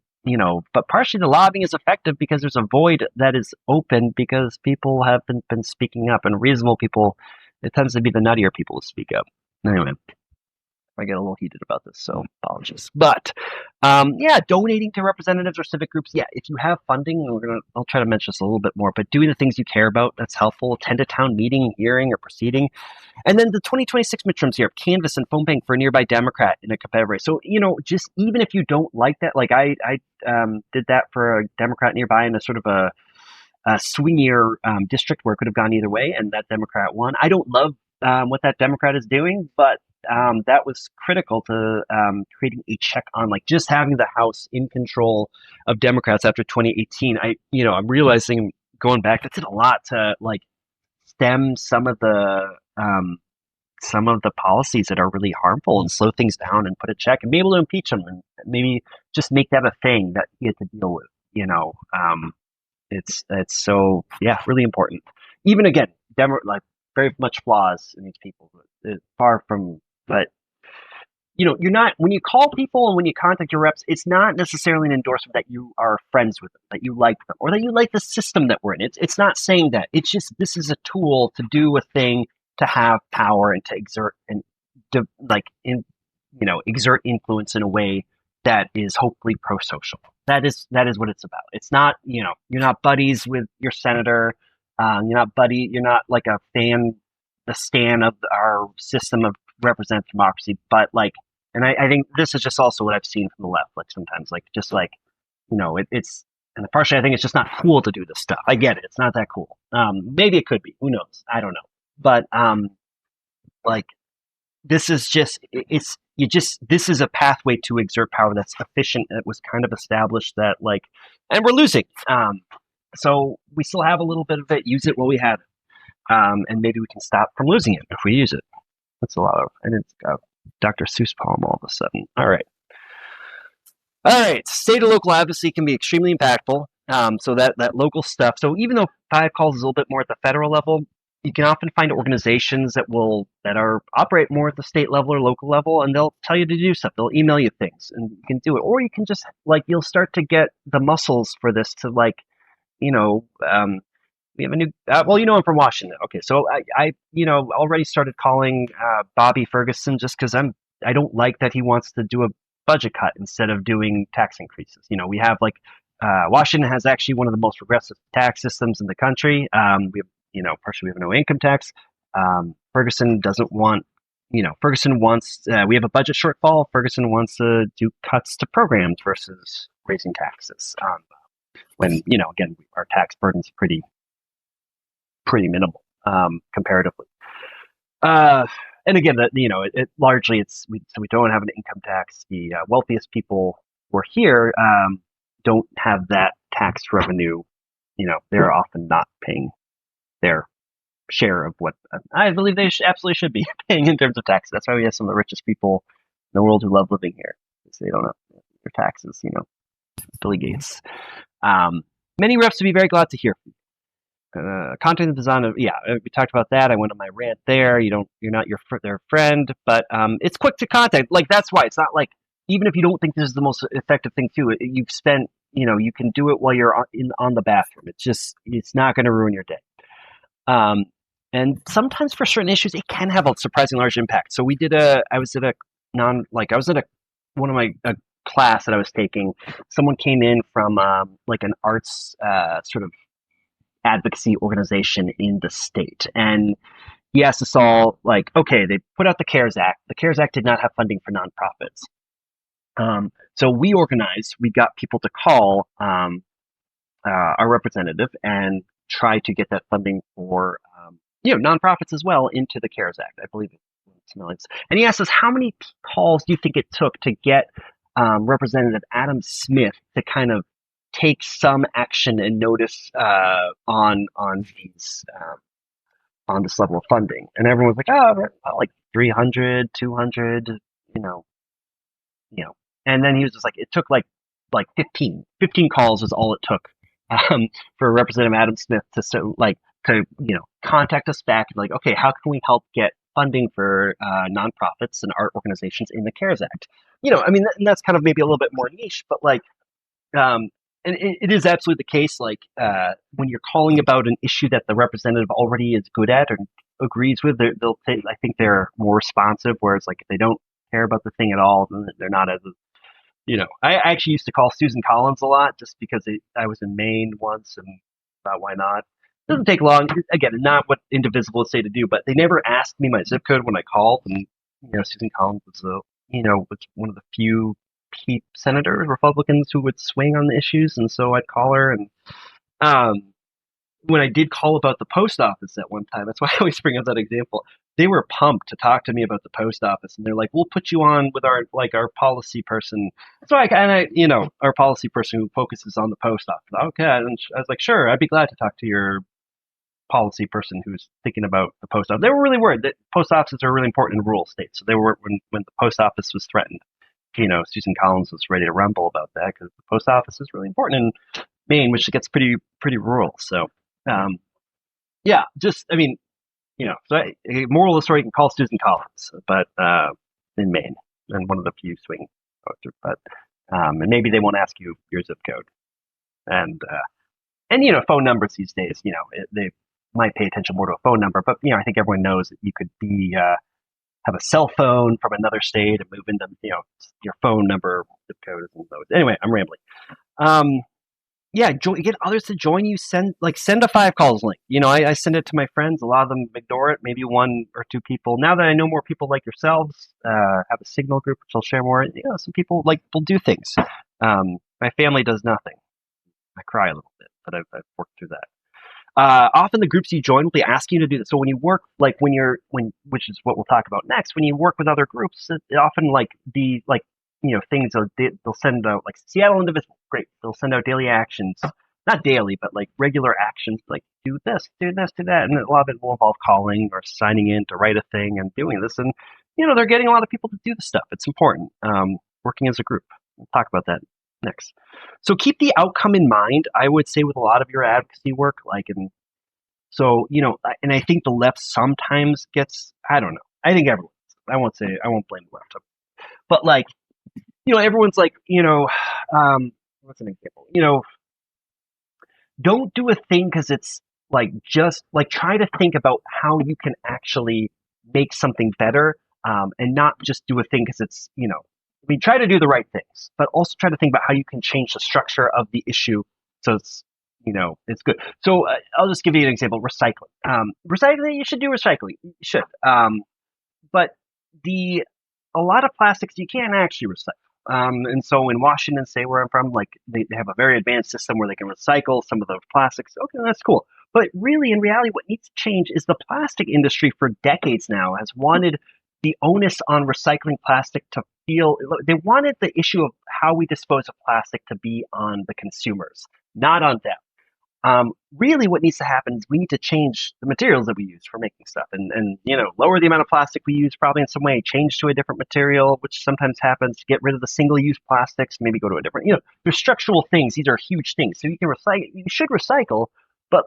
but partially the lobbying is effective because there's a void that is open because people have been speaking up, and reasonable people, it tends to be the nuttier people to speak up. Anyway, I get a little heated about this, so apologies. But donating to representatives or civic groups. Yeah, if you have funding, I'll try to mention this a little bit more, but doing the things you care about, that's helpful. Attend a town meeting, hearing, or proceeding. And then the 2026 midterms here, canvass and phone bank for a nearby Democrat in a competitive race. So, just even if you don't like that, I did that for a Democrat nearby in a sort of a swingier district where it could have gone either way, and that Democrat won. I don't love what that Democrat is doing, but that was critical to creating a check on just having the House in control of Democrats after 2018. I'm realizing, going back, that did a lot to stem some of the policies that are really harmful and slow things down and put a check and be able to impeach them and maybe just make that a thing that you have to deal with. It's so really important. Even again, very much flaws in these people, far from. But you're not, when you call people and when you contact your reps, it's not necessarily an endorsement that you are friends with them, that you like them, or that you like the system that we're in. It's not saying that. It's just, this is a tool to do a thing, to have power, and to exert and to exert influence in a way that is hopefully pro-social. That is what it's about. It's not, you're not buddies with your senator. You're not a fan a stan of our system of representative democracy, but like, and I think this is just also what I've seen from the left. Like sometimes, like just like, it's and partially I think it's just not cool to do this stuff. I get it; it's not that cool. Maybe it could be. Who knows? I don't know. But like this is just it's you just this is a pathway to exert power that's efficient. It was kind of established that like, and we're losing. So we still have a little bit of it. Use it while we have it. And maybe we can stop from losing it if we use it. That's a lot of, and it's a Dr. Seuss poem all of a sudden. All right. State and local advocacy can be extremely impactful. So that local stuff. So even though five calls is a little bit more at the federal level, you can often find organizations that operate more at the state level or local level, and they'll tell you to do stuff. They'll email you things, and you can do it. Or you can just you'll start to get the muscles for this to we have a new, I'm from Washington. Okay, so I already started calling Bobby Ferguson just because I don't like that he wants to do a budget cut instead of doing tax increases. We have Washington has actually one of the most regressive tax systems in the country. Partially we have no income tax. Ferguson doesn't want, Ferguson wants, we have a budget shortfall. Ferguson wants to do cuts to programs versus raising taxes. When, again, our tax burden's pretty minimal comparatively. And again, it largely we don't have an income tax. The wealthiest people who are here don't have that tax revenue. They're often not paying their share of what I believe they absolutely should be paying in terms of taxes. That's why we have some of the richest people in the world who love living here, because they don't have their taxes. Billy Gates. Many reps would be very glad to hear from you. Contact the design we talked about that. I went on my rant there. You're not their friend, but it's quick to contact. Like that's why it's not like, even if you don't think this is the most effective thing to it, you've spent, you can do it while you're on the bathroom. It's not going to ruin your day. And sometimes for certain issues, it can have a surprisingly large impact. So I was at one of my class that I was taking. Someone came in from an arts sort of advocacy organization in the state, and he asked us all okay, they put out the CARES Act. The CARES Act did not have funding for nonprofits. So we got people to call our representative and try to get that funding for nonprofits as well into the CARES Act. I believe it's millions. And he asked us, how many calls do you think it took to get Representative Adam Smith to kind of take some action and notice on this level of funding? And everyone was like 300, 200, and then he was just like, it took like 15 calls was all it took for Representative Adam Smith to contact us back and like, okay, how can we help get funding for nonprofits and art organizations in the CARES Act? And that's kind of maybe a little bit more niche, but and it is absolutely the case. When you're calling about an issue that the representative already is good at or agrees with, I think they're more responsive. Whereas if they don't care about the thing at all, then they're not as I actually used to call Susan Collins a lot just because I was in Maine once and thought, why not? It doesn't take long. Again, not what Indivisible would say to do, but they never asked me my zip code when I called. And, Susan Collins was was one of the few senators, Republicans, who would swing on the issues. And so I'd call her. And when I did call about the post office at one time, that's why I always bring up that example. They were pumped to talk to me about the post office, and they're like, "We'll put you on with our policy person." So our policy person who focuses on the post office. Okay, and I was like, "Sure, I'd be glad to talk to your policy person who's thinking about the post office." They were really worried that post offices are really important in rural states. So they were when the post office was threatened. Susan Collins was ready to rumble about that because the post office is really important in Maine, which gets pretty rural. So. So moral of the story, you can call Susan Collins, but in Maine, and one of the few swing voters. But and maybe they won't ask you your zip code, and phone numbers these days. They might pay attention more to a phone number, but I think everyone knows that you could have a cell phone from another state and move into your phone number, zip code, and those. Anyway, I'm rambling. yeah, get others to join you. Send a 5 calls link. I send it to my friends. A lot of them ignore it. Maybe 1 or 2 people. Now that I know more people like yourselves, have a Signal group, which I'll share more. Some people will do things. My family does nothing. I cry a little bit, but I've worked through that. Often the groups you join will be asking you to do this. So when you work, which is what we'll talk about next, when you work with other groups, it often things they'll send out, like Seattle Indivisible. Great. They'll send out daily actions, not daily, but like regular actions, like do this, do this, do that. And a lot of it will involve calling or signing in to write a thing and doing this. And, they're getting a lot of people to do the stuff. It's important. Working as a group. We'll talk about that next. So keep the outcome in mind, I would say, with a lot of your advocacy work. And I think the left sometimes gets, I don't know. I think everyone, I won't blame the left. But everyone's what's an example? Don't do a thing because it's try to think about how you can actually make something better, and not just do a thing because it's, try to do the right things, but also try to think about how you can change the structure of the issue so it's good. So I'll just give you an example. Recycling. Recycling, you should do recycling. You should. But a lot of plastics you can't actually recycle. And so in Washington, say where I'm from, they have a very advanced system where they can recycle some of the plastics. Okay, that's cool. But really, in reality, what needs to change is the plastic industry for decades now has wanted the onus on recycling plastic to they wanted the issue of how we dispose of plastic to be on the consumers, not on them. Really what needs to happen is we need to change the materials that we use for making stuff and lower the amount of plastic we use probably in some way, change to a different material, which sometimes happens, get rid of the single-use plastics, maybe go to a different, there's structural things. These are huge things. So you should recycle, but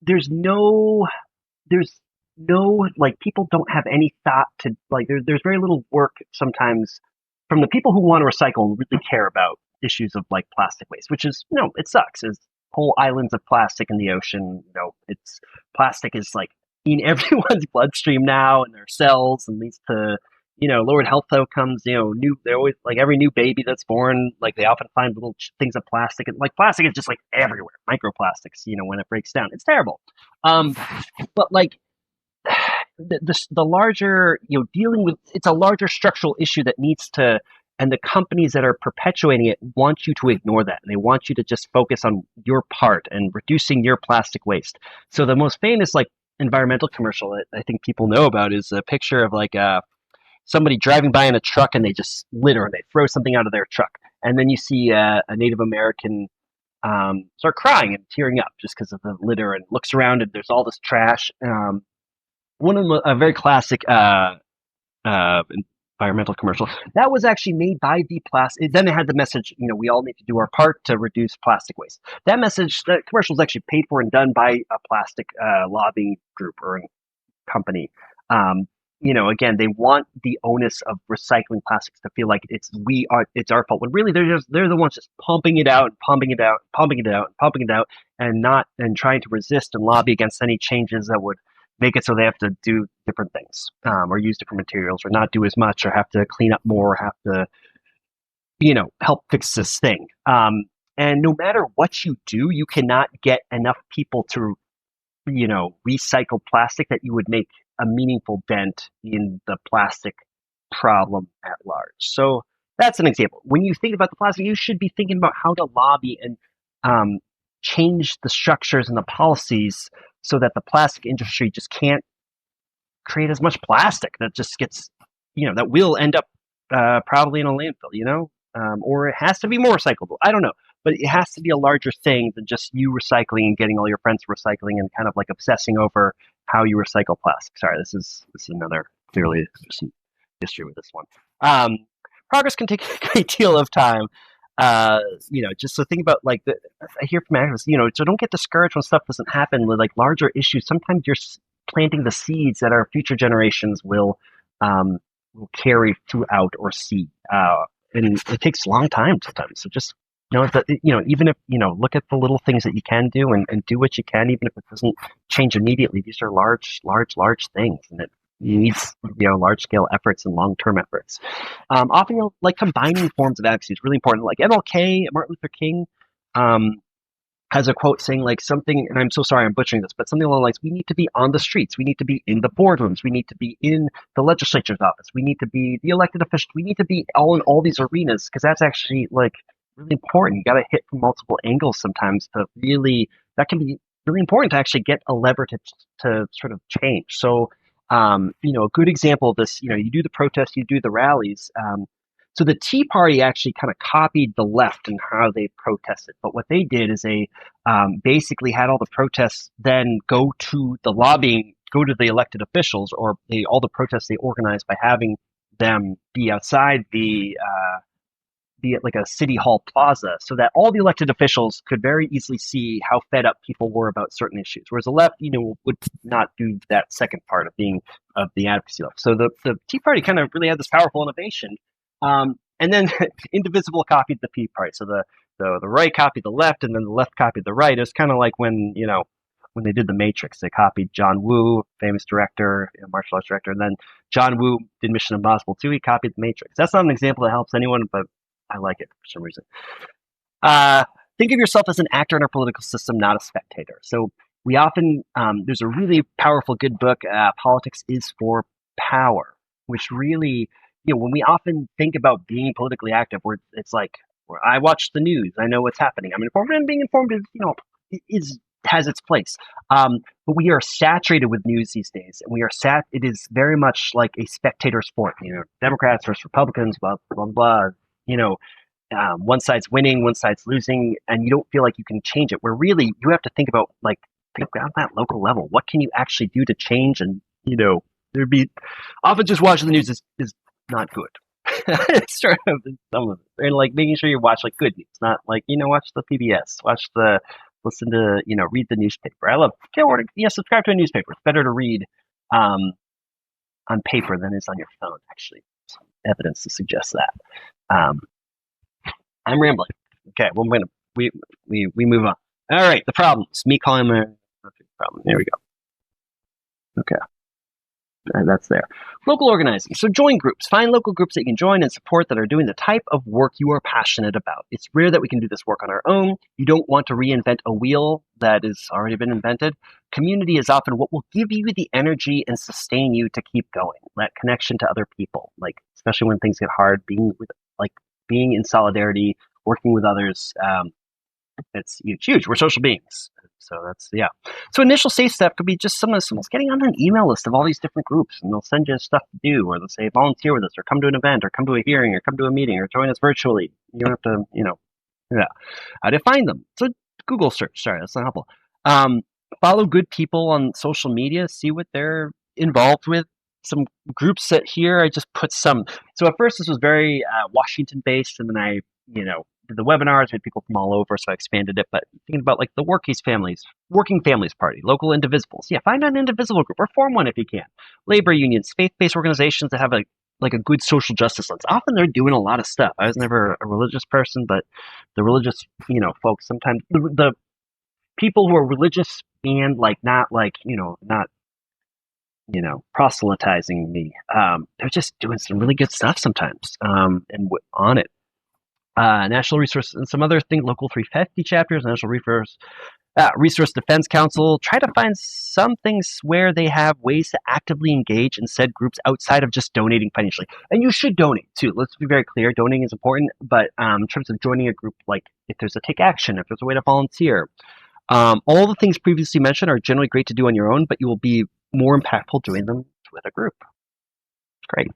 there's no people don't have any thought to there's very little work sometimes from the people who want to recycle and really care about issues of plastic waste, which is it sucks. Is whole islands of plastic in the ocean. It's plastic is in everyone's bloodstream now and their cells and leads to lowered health outcomes. They always every new baby that's born, they often find little things of plastic, and plastic is just everywhere. Microplastics, when it breaks down, it's terrible. But the larger, dealing with, it's a larger structural issue that needs to, and the companies that are perpetuating it want you to ignore that. And they want you to just focus on your part and reducing your plastic waste. So the most famous environmental commercial that I think people know about is a picture of somebody driving by in a truck and they just litter and they throw something out of their truck. And then you see a Native American start crying and tearing up just because of the litter, and looks around and there's all this trash. One of a very classic environmental commercial that was actually made by the plastic. Then they had the message, we all need to do our part to reduce plastic waste. That commercial was actually paid for and done by a plastic lobbying group or company. Again, they want the onus of recycling plastics to feel like it's our fault, when really they're the ones just pumping it out, and trying to resist and lobby against any changes that would make it so they have to do different things, or use different materials, or not do as much, or have to clean up more, or have to, help fix this thing. And no matter what you do, you cannot get enough people to, recycle plastic that you would make a meaningful dent in the plastic problem at large. So that's an example. When you think about the plastic, you should be thinking about how to lobby and change the structures and the policies so that the plastic industry just can't create as much plastic that just gets, that will end up probably in a landfill, or it has to be more recyclable. I don't know, but it has to be a larger thing than just you recycling and getting all your friends recycling and kind of obsessing over how you recycle plastic. Sorry, this is another, clearly there's some history with this one. Progress can take a great deal of time. Just so think about I hear from activists, so don't get discouraged when stuff doesn't happen with larger issues. Sometimes you're planting the seeds that our future generations will carry throughout or see. And it takes a long time sometimes. So just even if, look at the little things that you can do and do what you can, even if it doesn't change immediately. These are large things, and it needs, large scale efforts and long-term efforts. Often, combining forms of advocacy is really important. Like MLK, Martin Luther King, has a quote saying like something, and I'm so sorry I'm butchering this, but something along the lines, we need to be on the streets, we need to be in the boardrooms, we need to be in the legislature's office, we need to be the elected officials, we need to be all in all these arenas, because that's actually like really important. You got to hit from multiple angles sometimes to really, that can be really important to actually get a lever to sort of change. So, a good example of this, you do the protests, you do the rallies. So the Tea Party actually kind of copied the left in how they protested. But what they did is they basically had all the protests then go to the lobbying, go to the elected officials, or all the protests they organized by having them be outside be at like a city hall plaza, so that all the elected officials could very easily see how fed up people were about certain issues. Whereas the left, would not do that second part of being of the advocacy left. So the Tea Party kind of really had this powerful innovation. And then Indivisible copied the Tea Party. So the right copied the left, and then the left copied the right. It was kind of like when they did The Matrix, they copied John Woo, famous director, martial arts director, and then John Woo did Mission Impossible 2. He copied The Matrix. That's not an example that helps anyone, but I like it for some reason. Think of yourself as an actor in our political system, not a spectator. So we often, there's a really powerful, good book, Politics is for Power, which really, when we often think about being politically active, where it's like, I watch the news, I know what's happening, I'm informed, and being informed has its place. But we are saturated with news these days, and it is very much like a spectator sport. Democrats versus Republicans, blah blah blah. One side's winning, one side's losing, and you don't feel like you can change it. Where really you have to think about on that local level, what can you actually do to change? And there'd be often just watching the news is not good. It's sort of some of it, and making sure you watch good news, not watch the PBS, listen to read the newspaper. I love subscribe to a newspaper. It's better to read on paper than it is on your phone. Actually, some evidence to suggest that. I'm rambling. Okay, well, we move on. All right, the problems. Me calling my problem. There we go. Okay. That's there. Local organizing. So join groups. Find local groups that you can join and support that are doing the type of work you are passionate about. It's rare that we can do this work on our own. You don't want to reinvent a wheel that has already been invented. Community is often what will give you the energy and sustain you to keep going. That connection to other people, especially when things get hard, being in solidarity, working with others. It's huge. We're social beings. So that's, yeah. So initial safe step could be just someone's getting on an email list of all these different groups, and they'll send you stuff to do, or they'll say volunteer with us, or come to an event, or come to a hearing, or come to a meeting, or join us virtually. You don't have to, yeah. How to find them? So Google search. Sorry, that's not helpful. Follow good people on social media. See what they're involved with. Some groups that here I just put some. So at first this was very Washington based, and then I did the webinars, we had people from all over, so I expanded it. But thinking about the Working Families Party, local indivisibles. Yeah, find an indivisible group or form one if you can. Labor unions, faith-based organizations that have a good social justice lens. Often they're doing a lot of stuff. I was never a religious person, but the religious, folks, sometimes the people who are religious and not proselytizing me. They're just doing some really good stuff sometimes, and on it. National Resource and some other things, local 350 chapters, National Resource Defense Council. Try to find some things where they have ways to actively engage in said groups outside of just donating financially. And you should donate too. Let's be very clear. Donating is important, but in terms of joining a group, if there's a take action, if there's a way to volunteer, all the things previously mentioned are generally great to do on your own, but you will be more impactful doing them with a group. It's great.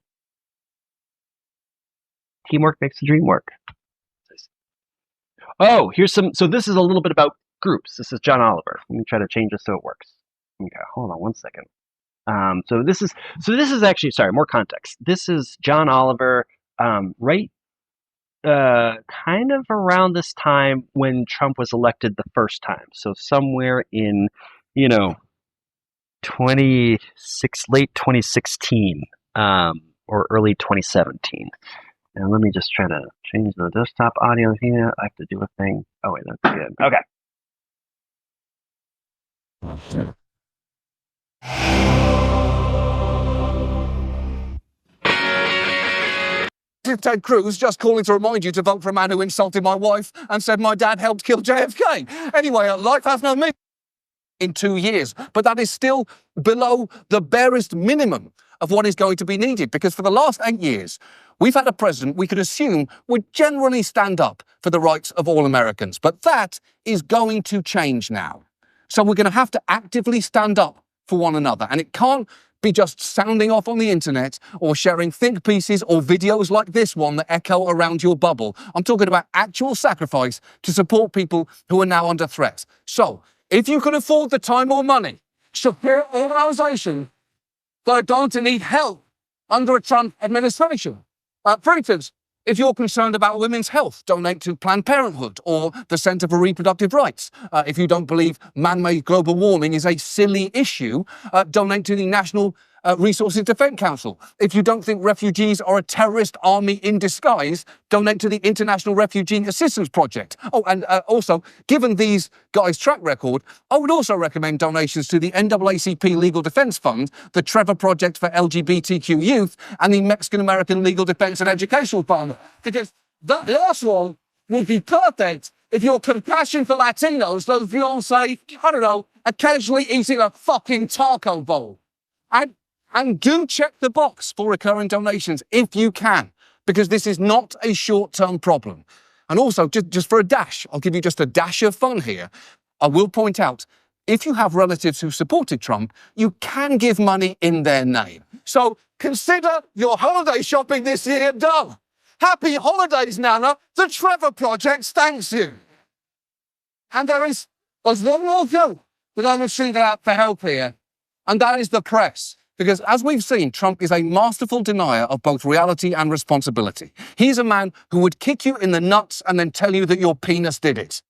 Teamwork makes the dream work. Oh, here's some. So this is a little bit about groups. This is John Oliver. Let me try to change this so it works. Okay, hold on one second. So this is actually, sorry, more context. This is John Oliver, right, kind of around this time when Trump was elected the first time. So somewhere in, late 2016, or early 2017. And let me just try to change the desktop audio here. I have to do a thing. Oh, wait, that's good. Okay. Detective Ted Cruz just calling to remind you to vote for a man who insulted my wife and said my dad helped kill JFK. Anyway, life has no meaning in 2 years, but that is still below the barest minimum of what is going to be needed, because for the last 8 years, we've had a president we could assume would generally stand up for the rights of all Americans, but that is going to change now. So we're going to have to actively stand up for one another, and it can't be just sounding off on the internet or sharing think pieces or videos like this one that echo around your bubble. I'm talking about actual sacrifice to support people who are now under threat. So, if you can afford the time or money, support organisations that are going to need help under a Trump administration. For instance, if you're concerned about women's health, donate to Planned Parenthood or the Centre for Reproductive Rights. If you don't believe man-made global warming is a silly issue, donate to the National Resources Defence Council. If you don't think refugees are a terrorist army in disguise, donate to the International Refugee Assistance Project. Oh, and also, given these guys' track record, I would also recommend donations to the NAACP Legal Defence Fund, the Trevor Project for LGBTQ Youth, and the Mexican American Legal Defence and Educational Fund. Because that last one would be perfect if your compassion for Latinos, those of you all say, I don't know, occasionally eating a fucking taco bowl. And do check the box for recurring donations if you can, because this is not a short-term problem. And also, just for a dash, I'll give you just a dash of fun here. I will point out, if you have relatives who supported Trump, you can give money in their name. So consider your holiday shopping this year done. Happy holidays, Nana. The Trevor Project thanks you. And there's one more thing that I would single out for help here, and that is the press. Because as we've seen, Trump is a masterful denier of both reality and responsibility. He's a man who would kick you in the nuts and then tell you that your penis did it.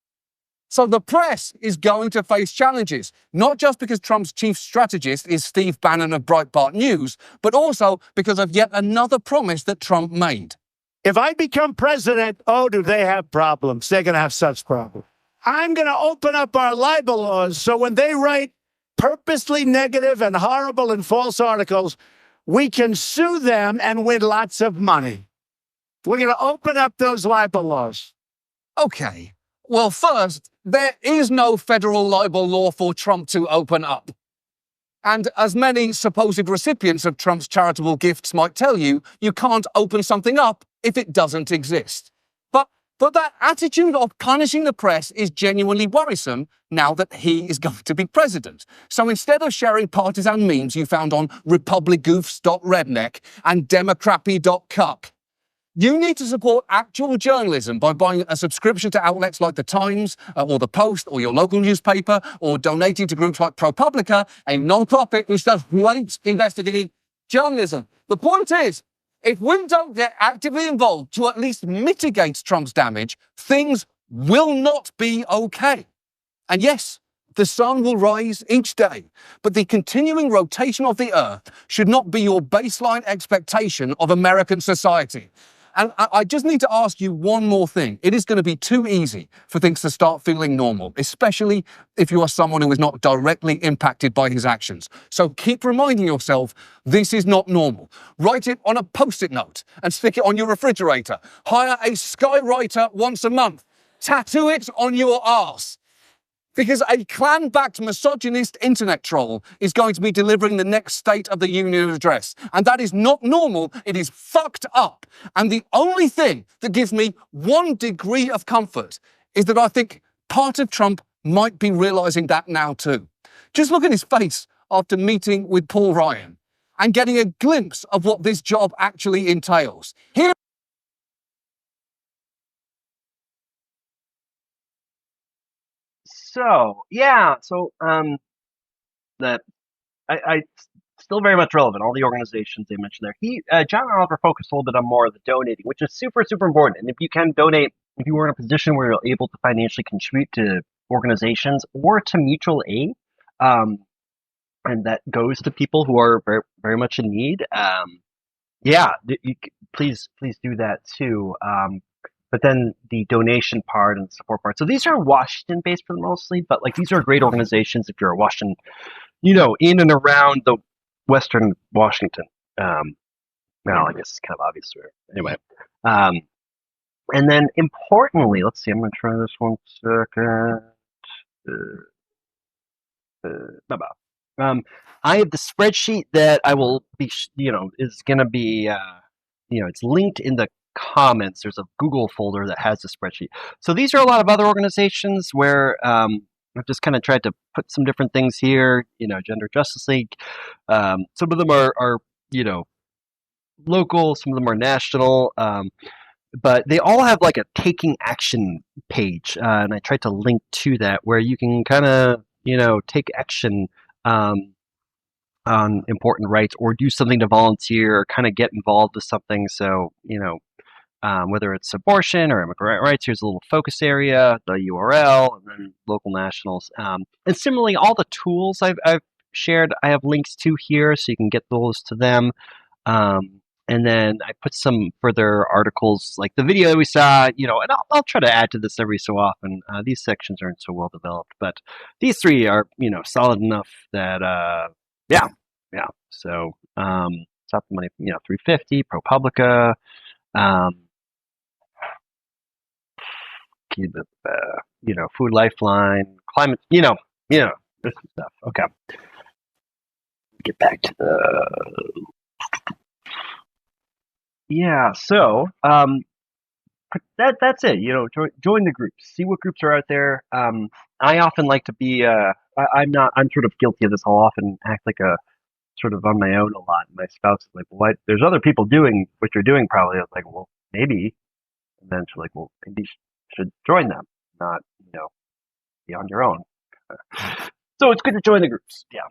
So the press is going to face challenges, not just because Trump's chief strategist is Steve Bannon of Breitbart News, but also because of yet another promise that Trump made. If I become president, oh, do they have problems? They're going to have such problems. I'm going to open up our libel laws so when they write purposely negative and horrible and false articles, we can sue them and win lots of money. We're going to open up those libel laws. Okay. Well, first, there is no federal libel law for Trump to open up. And as many supposed recipients of Trump's charitable gifts might tell you, you can't open something up if it doesn't exist. But that attitude of punishing the press is genuinely worrisome now that he is going to be president. So instead of sharing partisan memes you found on republicgoofs.redneck and democrappy.cuck, you need to support actual journalism by buying a subscription to outlets like The Times or The Post or your local newspaper, or donating to groups like ProPublica, a non-profit which does great investigative journalism. The point is, if we don't get actively involved to at least mitigate Trump's damage, things will not be okay. And yes, the sun will rise each day, but the continuing rotation of the earth should not be your baseline expectation of American society. And I just need to ask you one more thing. It is going to be too easy for things to start feeling normal, especially if you are someone who is not directly impacted by his actions. So keep reminding yourself, this is not normal. Write it on a Post-it note and stick it on your refrigerator. Hire a skywriter once a month. Tattoo it on your arse. Because a Klan-backed misogynist internet troll is going to be delivering the next State of the Union address. And that is not normal, it is fucked up. And the only thing that gives me 1 degree of comfort is that I think part of Trump might be realizing that now too. Just look at his face after meeting with Paul Ryan and getting a glimpse of what this job actually entails. Here So yeah, the I still very much relevant. All the organizations they mentioned there. John Oliver focused a little bit on more of the donating, which is super important. And if you can donate, if you are in a position where you're able to financially contribute to organizations or to mutual aid, and that goes to people who are very very much in need, please do that too. But then the donation part and the support part. So these are Washington-based for mostly, but like these are great organizations if you're a Washington, in and around the Western Washington well, I guess it's kind of obvious. Anyway, um, and then importantly, let's see. I'm going to try this one second. I have the spreadsheet that I will be, is going to be, it's linked in the comments. There's a Google folder that has the spreadsheet. So these are a lot of other organizations where I've just kind of tried to put some different things here. Gender Justice League. Some of them are local. Some of them are national. But they all have like a taking action page, and I tried to link to that where you can kind of take action on important rights or do something to volunteer or kind of get involved with something. So whether it's abortion or immigrant rights, here's a little focus area, the URL, and then local nationals. And similarly, all the tools I've shared, I have links to here, so you can get those to them. And then I put some further articles, like the video we saw, and I'll try to add to this every so often. These sections aren't so well developed, but these three are, solid enough that, yeah. So, Stop the Money, 350, ProPublica, Food Lifeline, climate, there's some stuff. Okay. Get back to the. Yeah, so that's it. Join the groups, see what groups are out there. I often like to be. I'm sort of guilty of this. I'll often act like a sort of on my own a lot. My spouse is like, "Well, there's other people doing what you're doing, probably." I was like, "Well, maybe." And then she's like, "Well, maybe you should join them, not be on your own." So it's good to join the groups. Yeah,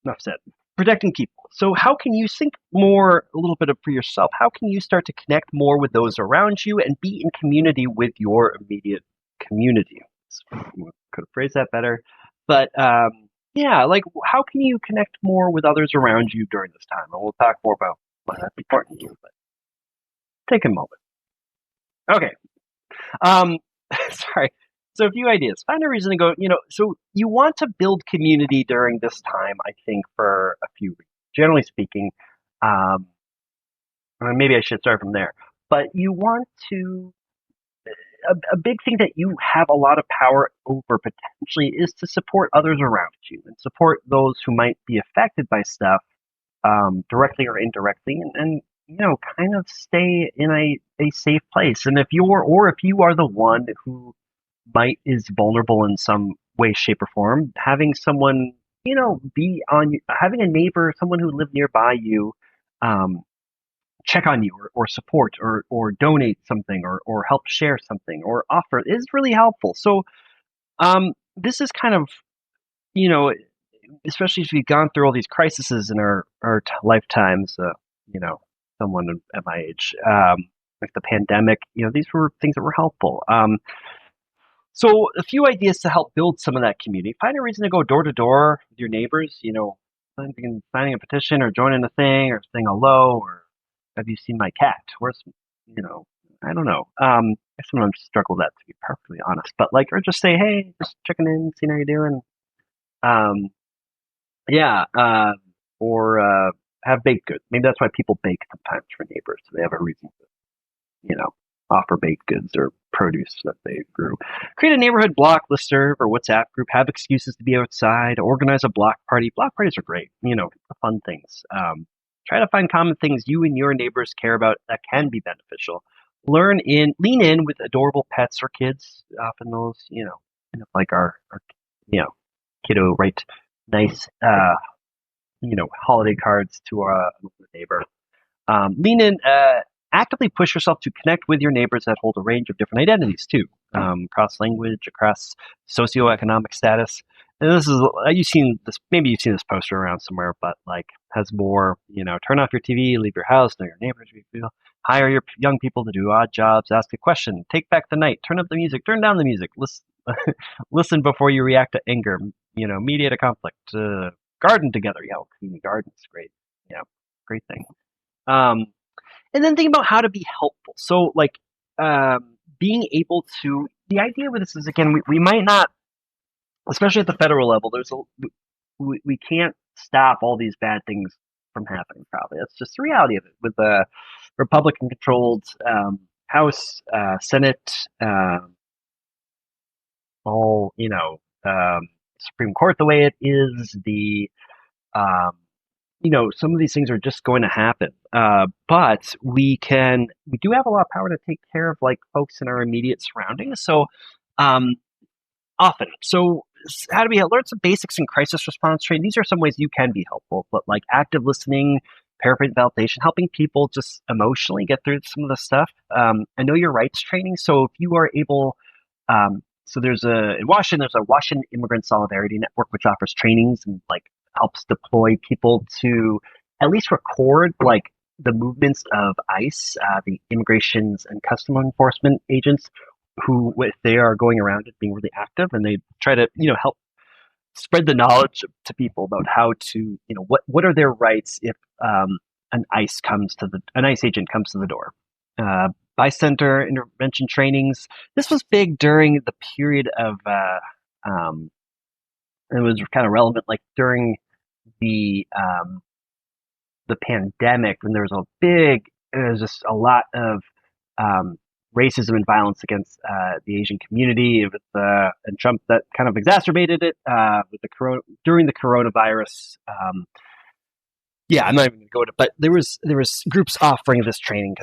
enough said. Protecting people. So how can you think more, a little bit for yourself? How can you start to connect more with those around you and be in community with your immediate community? Could have phrased that better. But like how can you connect more with others around you during this time? And we'll talk more about why that's important to you, but take a moment. Okay. Sorry. So a few ideas. Find a reason to go, so you want to build community during this time, I think, for a few reasons. Generally speaking, maybe I should start from there. But you want to, a big thing that you have a lot of power over potentially is to support others around you and support those who might be affected by stuff directly or indirectly and kind of stay in a safe place. And if you are the one who is vulnerable in some way, shape, or form, having someone, having a neighbor, someone who lived nearby you, check on you or support or donate something or help share something or offer is really helpful. So this is kind of, especially as we've gone through all these crises in our lifetimes, someone at my age, like the pandemic, these were things that were helpful. So a few ideas to help build some of that community. Find a reason to go door to door with your neighbors, signing a petition or joining a thing or saying hello or have you seen my cat? Where's, I don't know. I sometimes struggle with that, to be perfectly honest. But or just say, hey, just checking in, seeing how you're doing. Or have baked goods. Maybe that's why people bake sometimes for neighbors. So they have a reason to, offer baked goods or produce that they grew. Create a neighborhood block listserv or WhatsApp group. Have excuses to be outside. Organize a block party. Block parties are great. Fun things. Try to find common things you and your neighbors care about that can be beneficial. Lean in with adorable pets or kids. Often those, kind of like our kiddo write nice, holiday cards to our neighbor. Lean in. Actively push yourself to connect with your neighbors that hold a range of different identities too, across language, across socioeconomic status. And this is, you've seen this poster around somewhere, but has more, turn off your TV, leave your house, know your neighbors, hire your young people to do odd jobs, ask a question, take back the night, turn up the music, turn down the music, listen before you react to anger, mediate a conflict, garden together, community gardens, great, great thing. And then think about how to be helpful. So, being able to, the idea with this is, again, we might not, especially at the federal level, we can't stop all these bad things from happening. Probably that's just the reality of it. With a Republican-controlled House, Senate, all Supreme Court the way it is, um, some of these things are just going to happen. But we do have a lot of power to take care of like folks in our immediate surroundings. So um, often, how do we learn some basics in crisis response training? These are some ways you can be helpful, but like active listening, paraphrase validation, helping people just emotionally get through some of the stuff. I know your rights training, so if you are able, so in Washington, there's a Washington Immigrant Solidarity Network, which offers trainings and like helps deploy people to at least record like the movements of ICE, the immigrations and custom enforcement agents, who if they are going around and being really active, and they try to help spread the knowledge to people about how to what are their rights if an ICE agent comes to the door. Bystander intervention trainings. This was big during the period of it was kind of relevant like during the pandemic, when there was just a lot of racism and violence against the Asian community, and Trump that kind of exacerbated it during the coronavirus. I'm not even going to go into, but there was groups offering this training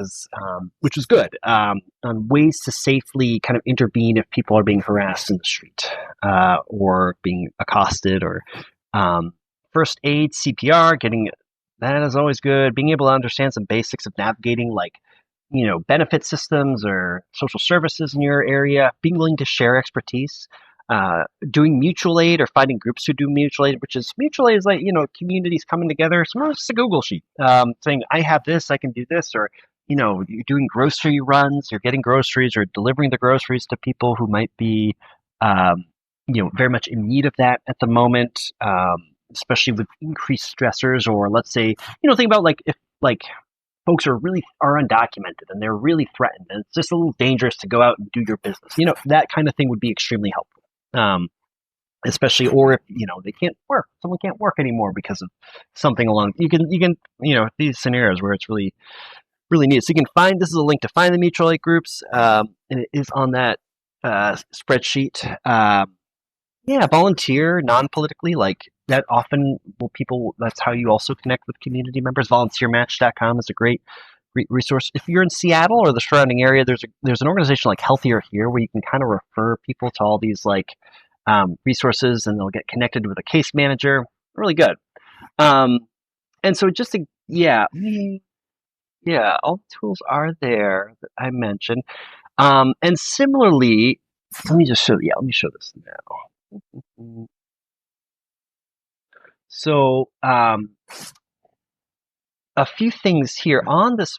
which was good, on ways to safely kind of intervene if people are being harassed in the street or being accosted, or first aid, CPR, that is always good. Being able to understand some basics of navigating like benefit systems or social services in your area, being willing to share expertise, doing mutual aid or finding groups who do mutual aid, mutual aid is like, communities coming together. Sometimes it's a Google sheet, saying, I have this, I can do this, or, you're doing grocery runs, you're getting groceries or delivering the groceries to people who might be, very much in need of that at the moment, especially with increased stressors, or let's say, think about like, if like, folks are undocumented and they're really threatened, and it's just a little dangerous to go out and do your business. That kind of thing would be extremely helpful. Especially, or if they can't work, someone can't work anymore because of something along. You can these scenarios where it's really needed. So you can find, this is a link to find the mutual aid groups, and it is on that spreadsheet. Volunteer non-politically, like that often that's how you also connect with community members. Volunteermatch.com is a great resource. If you're in Seattle or the surrounding area, there's an organization like Healthier Here where you can kind of refer people to all these like resources, and they'll get connected with a case manager. Really good. And so just to, all the tools are there that I mentioned. And similarly, let me show this now. So a few things here on this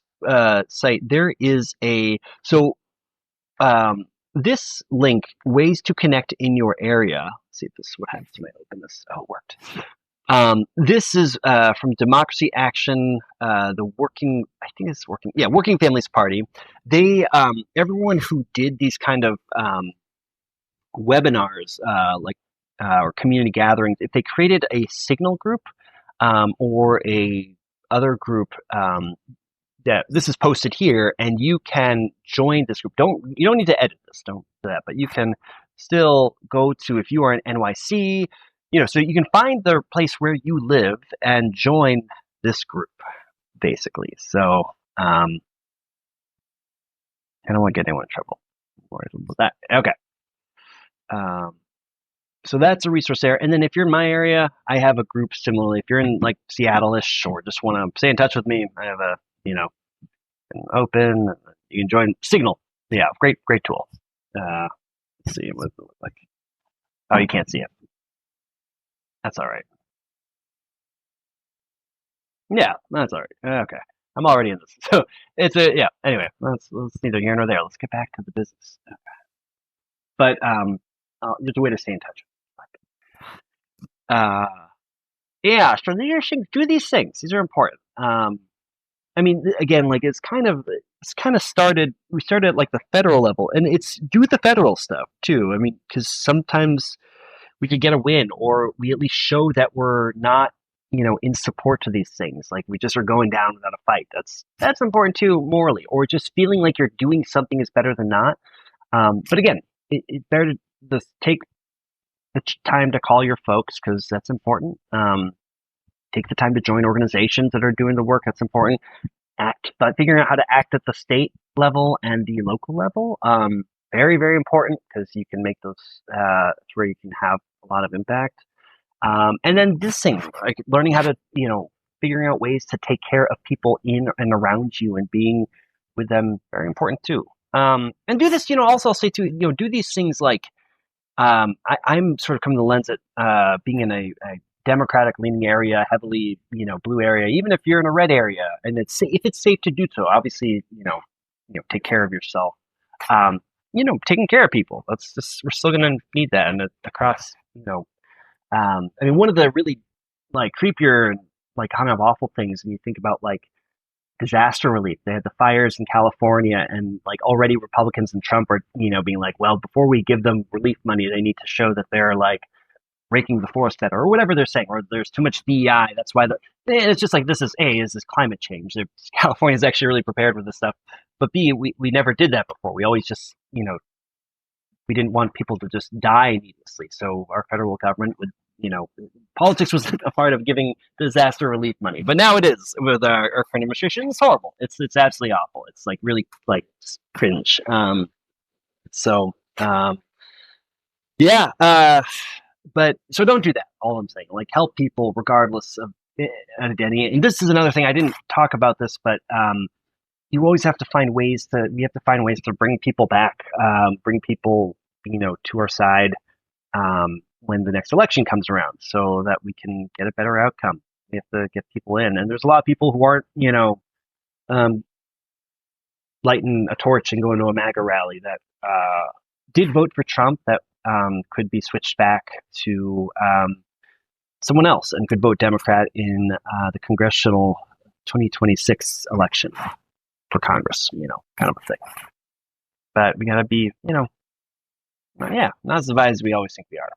site. There is this link, ways to connect in your area. Let's see if this is what happens when I open this. Oh, it worked. This is from Democracy Action, the Working Families Party. They everyone who did these kind of webinars, or community gatherings, if they created a Signal group or a other group, that this is posted here, and you can join this group. You don't need to edit this, don't do that, but you can still go to, if you are in NYC, so you can find the place where you live and join this group, basically. So I don't want to get anyone in trouble. With that. Okay. So that's a resource there. And then if you're in my area, I have a group similarly. If you're in like Seattle-ish or just want to stay in touch with me, I have a, open. You can join Signal. Yeah, great tool. Let's see what it looks like. Oh, you can't see it. That's all right. Yeah, that's all right. Okay. I'm already in this. So it's anyway, let's neither here nor there. Let's get back to the business. Okay. But there's a way to stay in touch. So leadership, do these things. These are important. Again, like it's kind of started. We started at like the federal level, and it's do the federal stuff too. Because sometimes we could get a win, or we at least show that we're not, in support to these things. Like we just are going down without a fight. That's important too, morally, or just feeling like you're doing something is better than not. But again, it's better to just take the time to call your folks because that's important. Take the time to join organizations that are doing the work. That's important. But figuring out how to act at the state level and the local level, very, very important because you can make those where you can have a lot of impact. And then this thing, like learning how to, figuring out ways to take care of people in and around you and being with them, very important too. And do this, also I'll say too, do these things like, I'm sort of coming to the lens at being in a Democratic leaning area, heavily, blue area, even if you're in a red area and if it's safe to do so, obviously, take care of yourself. Taking care of people. We're still going to need that. And across, one of the really like creepier and like kind of awful things when you think about like disaster relief. They had the fires in California, and like already Republicans and Trump are, being like, well, before we give them relief money, they need to show that they're like raking the forest better or whatever they're saying, or there's too much DEI. That's why it's just like, this is climate change. California is actually really prepared with this stuff. But B, we never did that before. We always just, we didn't want people to just die needlessly. So our federal government would, politics was a part of giving disaster relief money. But now it is with our current administration. It's horrible. It's absolutely awful. It's like really like cringe. But so don't do that. All I'm saying, like help people regardless of identity. And this is another thing I didn't talk about this, but you always have to find ways to bring people back, bring people, to our side when the next election comes around, so that we can get a better outcome. We have to get people in, and there's a lot of people who aren't, lighting a torch and going to a MAGA rally that did vote for Trump that could be switched back to someone else and could vote Democrat in the congressional 2026 election for Congress, kind of a thing. But we gotta be, not as divided as we always think we are.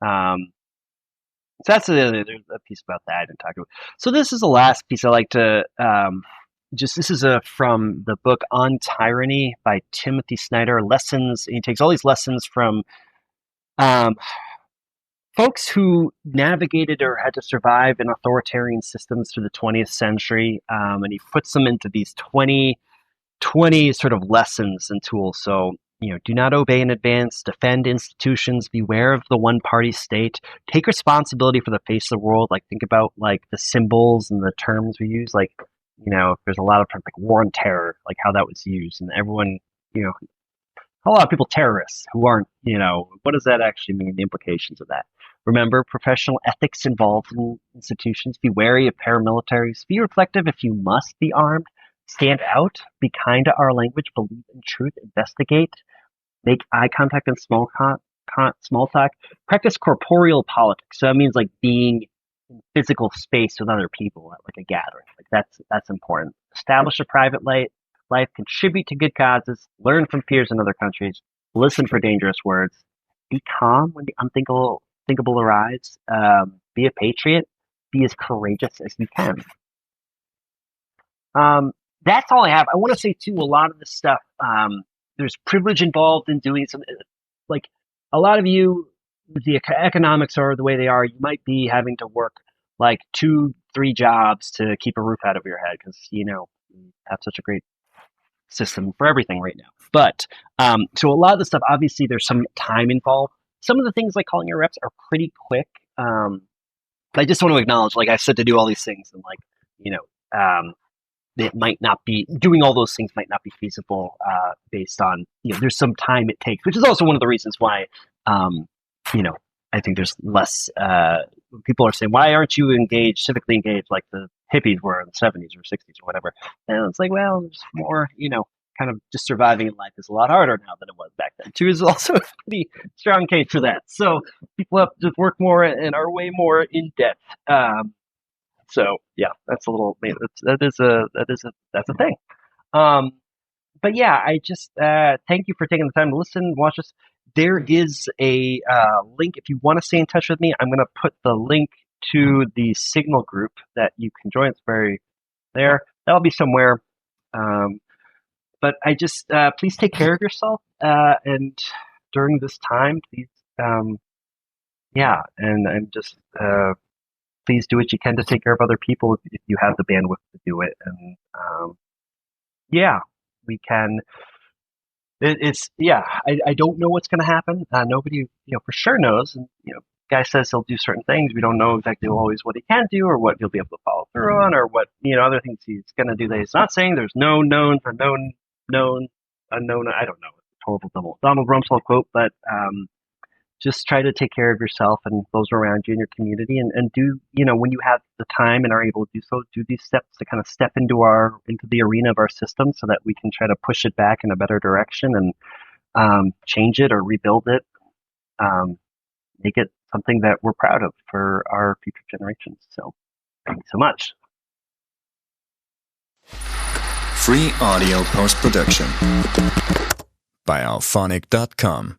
So that's there's a piece about that I didn't talk about. So this is the last piece I like to this is from the book On Tyranny by Timothy Snyder. Lessons, and he takes all these lessons from folks who navigated or had to survive in authoritarian systems through the 20th century, and he puts them into these 20 sort of lessons and tools. So, do not obey in advance, defend institutions, beware of the one-party state, take responsibility for the face of the world. Like, think about like the symbols and the terms we use. Like, there's a lot of like war on terror, like how that was used, and everyone, a lot of people terrorists who aren't, what does that actually mean? The implications of that. Remember, professional ethics involved in institutions. Be wary of paramilitaries. Be reflective if you must be armed. Stand out. Be kind to our language. Believe in truth. Investigate. Make eye contact and small talk. Practice corporeal politics. So that means like being in physical space with other people at like a gathering. Like that's important. Establish a private life. Contribute to good causes. Learn from peers in other countries. Listen for dangerous words. Be calm when the unthinkable arrives. Be a patriot. Be as courageous as you can. That's all I have. I want to say too, a lot of this stuff, there's privilege involved in doing some, like a lot of you, the economics are the way they are, you might be having to work like 2-3 jobs to keep a roof out of your head because, you have such a great system for everything right now. But, so a lot of the stuff, obviously there's some time involved. Some of the things like calling your reps are pretty quick. I just want to acknowledge, like I said, to do all these things and like, it might not be doing all those things might not be feasible based on there's some time it takes, which is also one of the reasons why I think there's less people are saying, why aren't you civically engaged like the hippies were in the 70s or 60s or whatever. And it's like, well, there's more, kind of just surviving in life is a lot harder now than it was back then too, is also a pretty strong case for that. So people have to work more and are way more in debt. So yeah, that's a thing. But yeah, I just thank you for taking the time to listen, watch us. There is a link if you want to stay in touch with me. I'm going to put the link to the Signal group that you can join. It's very there. That'll be somewhere. But I just please take care of yourself, and during this time, please, and I'm just please do what you can to take care of other people if you have the bandwidth to do it, and we can. I don't know what's going to happen. Nobody, for sure knows. And, guy says he'll do certain things. We don't know exactly always what he can do or what he'll be able to follow through on or what, other things he's going to do that he's not saying. There's no known for known, unknown. I don't know. It's a total Donald Rumsfeld quote, but just try to take care of yourself and those around you in your community and do, when you have the time and are able to do so, do these steps to kind of step into the arena of our system so that we can try to push it back in a better direction and change it or rebuild it, make it something that we're proud of for our future generations. So thank you so much. Free audio post-production by alphonic.com.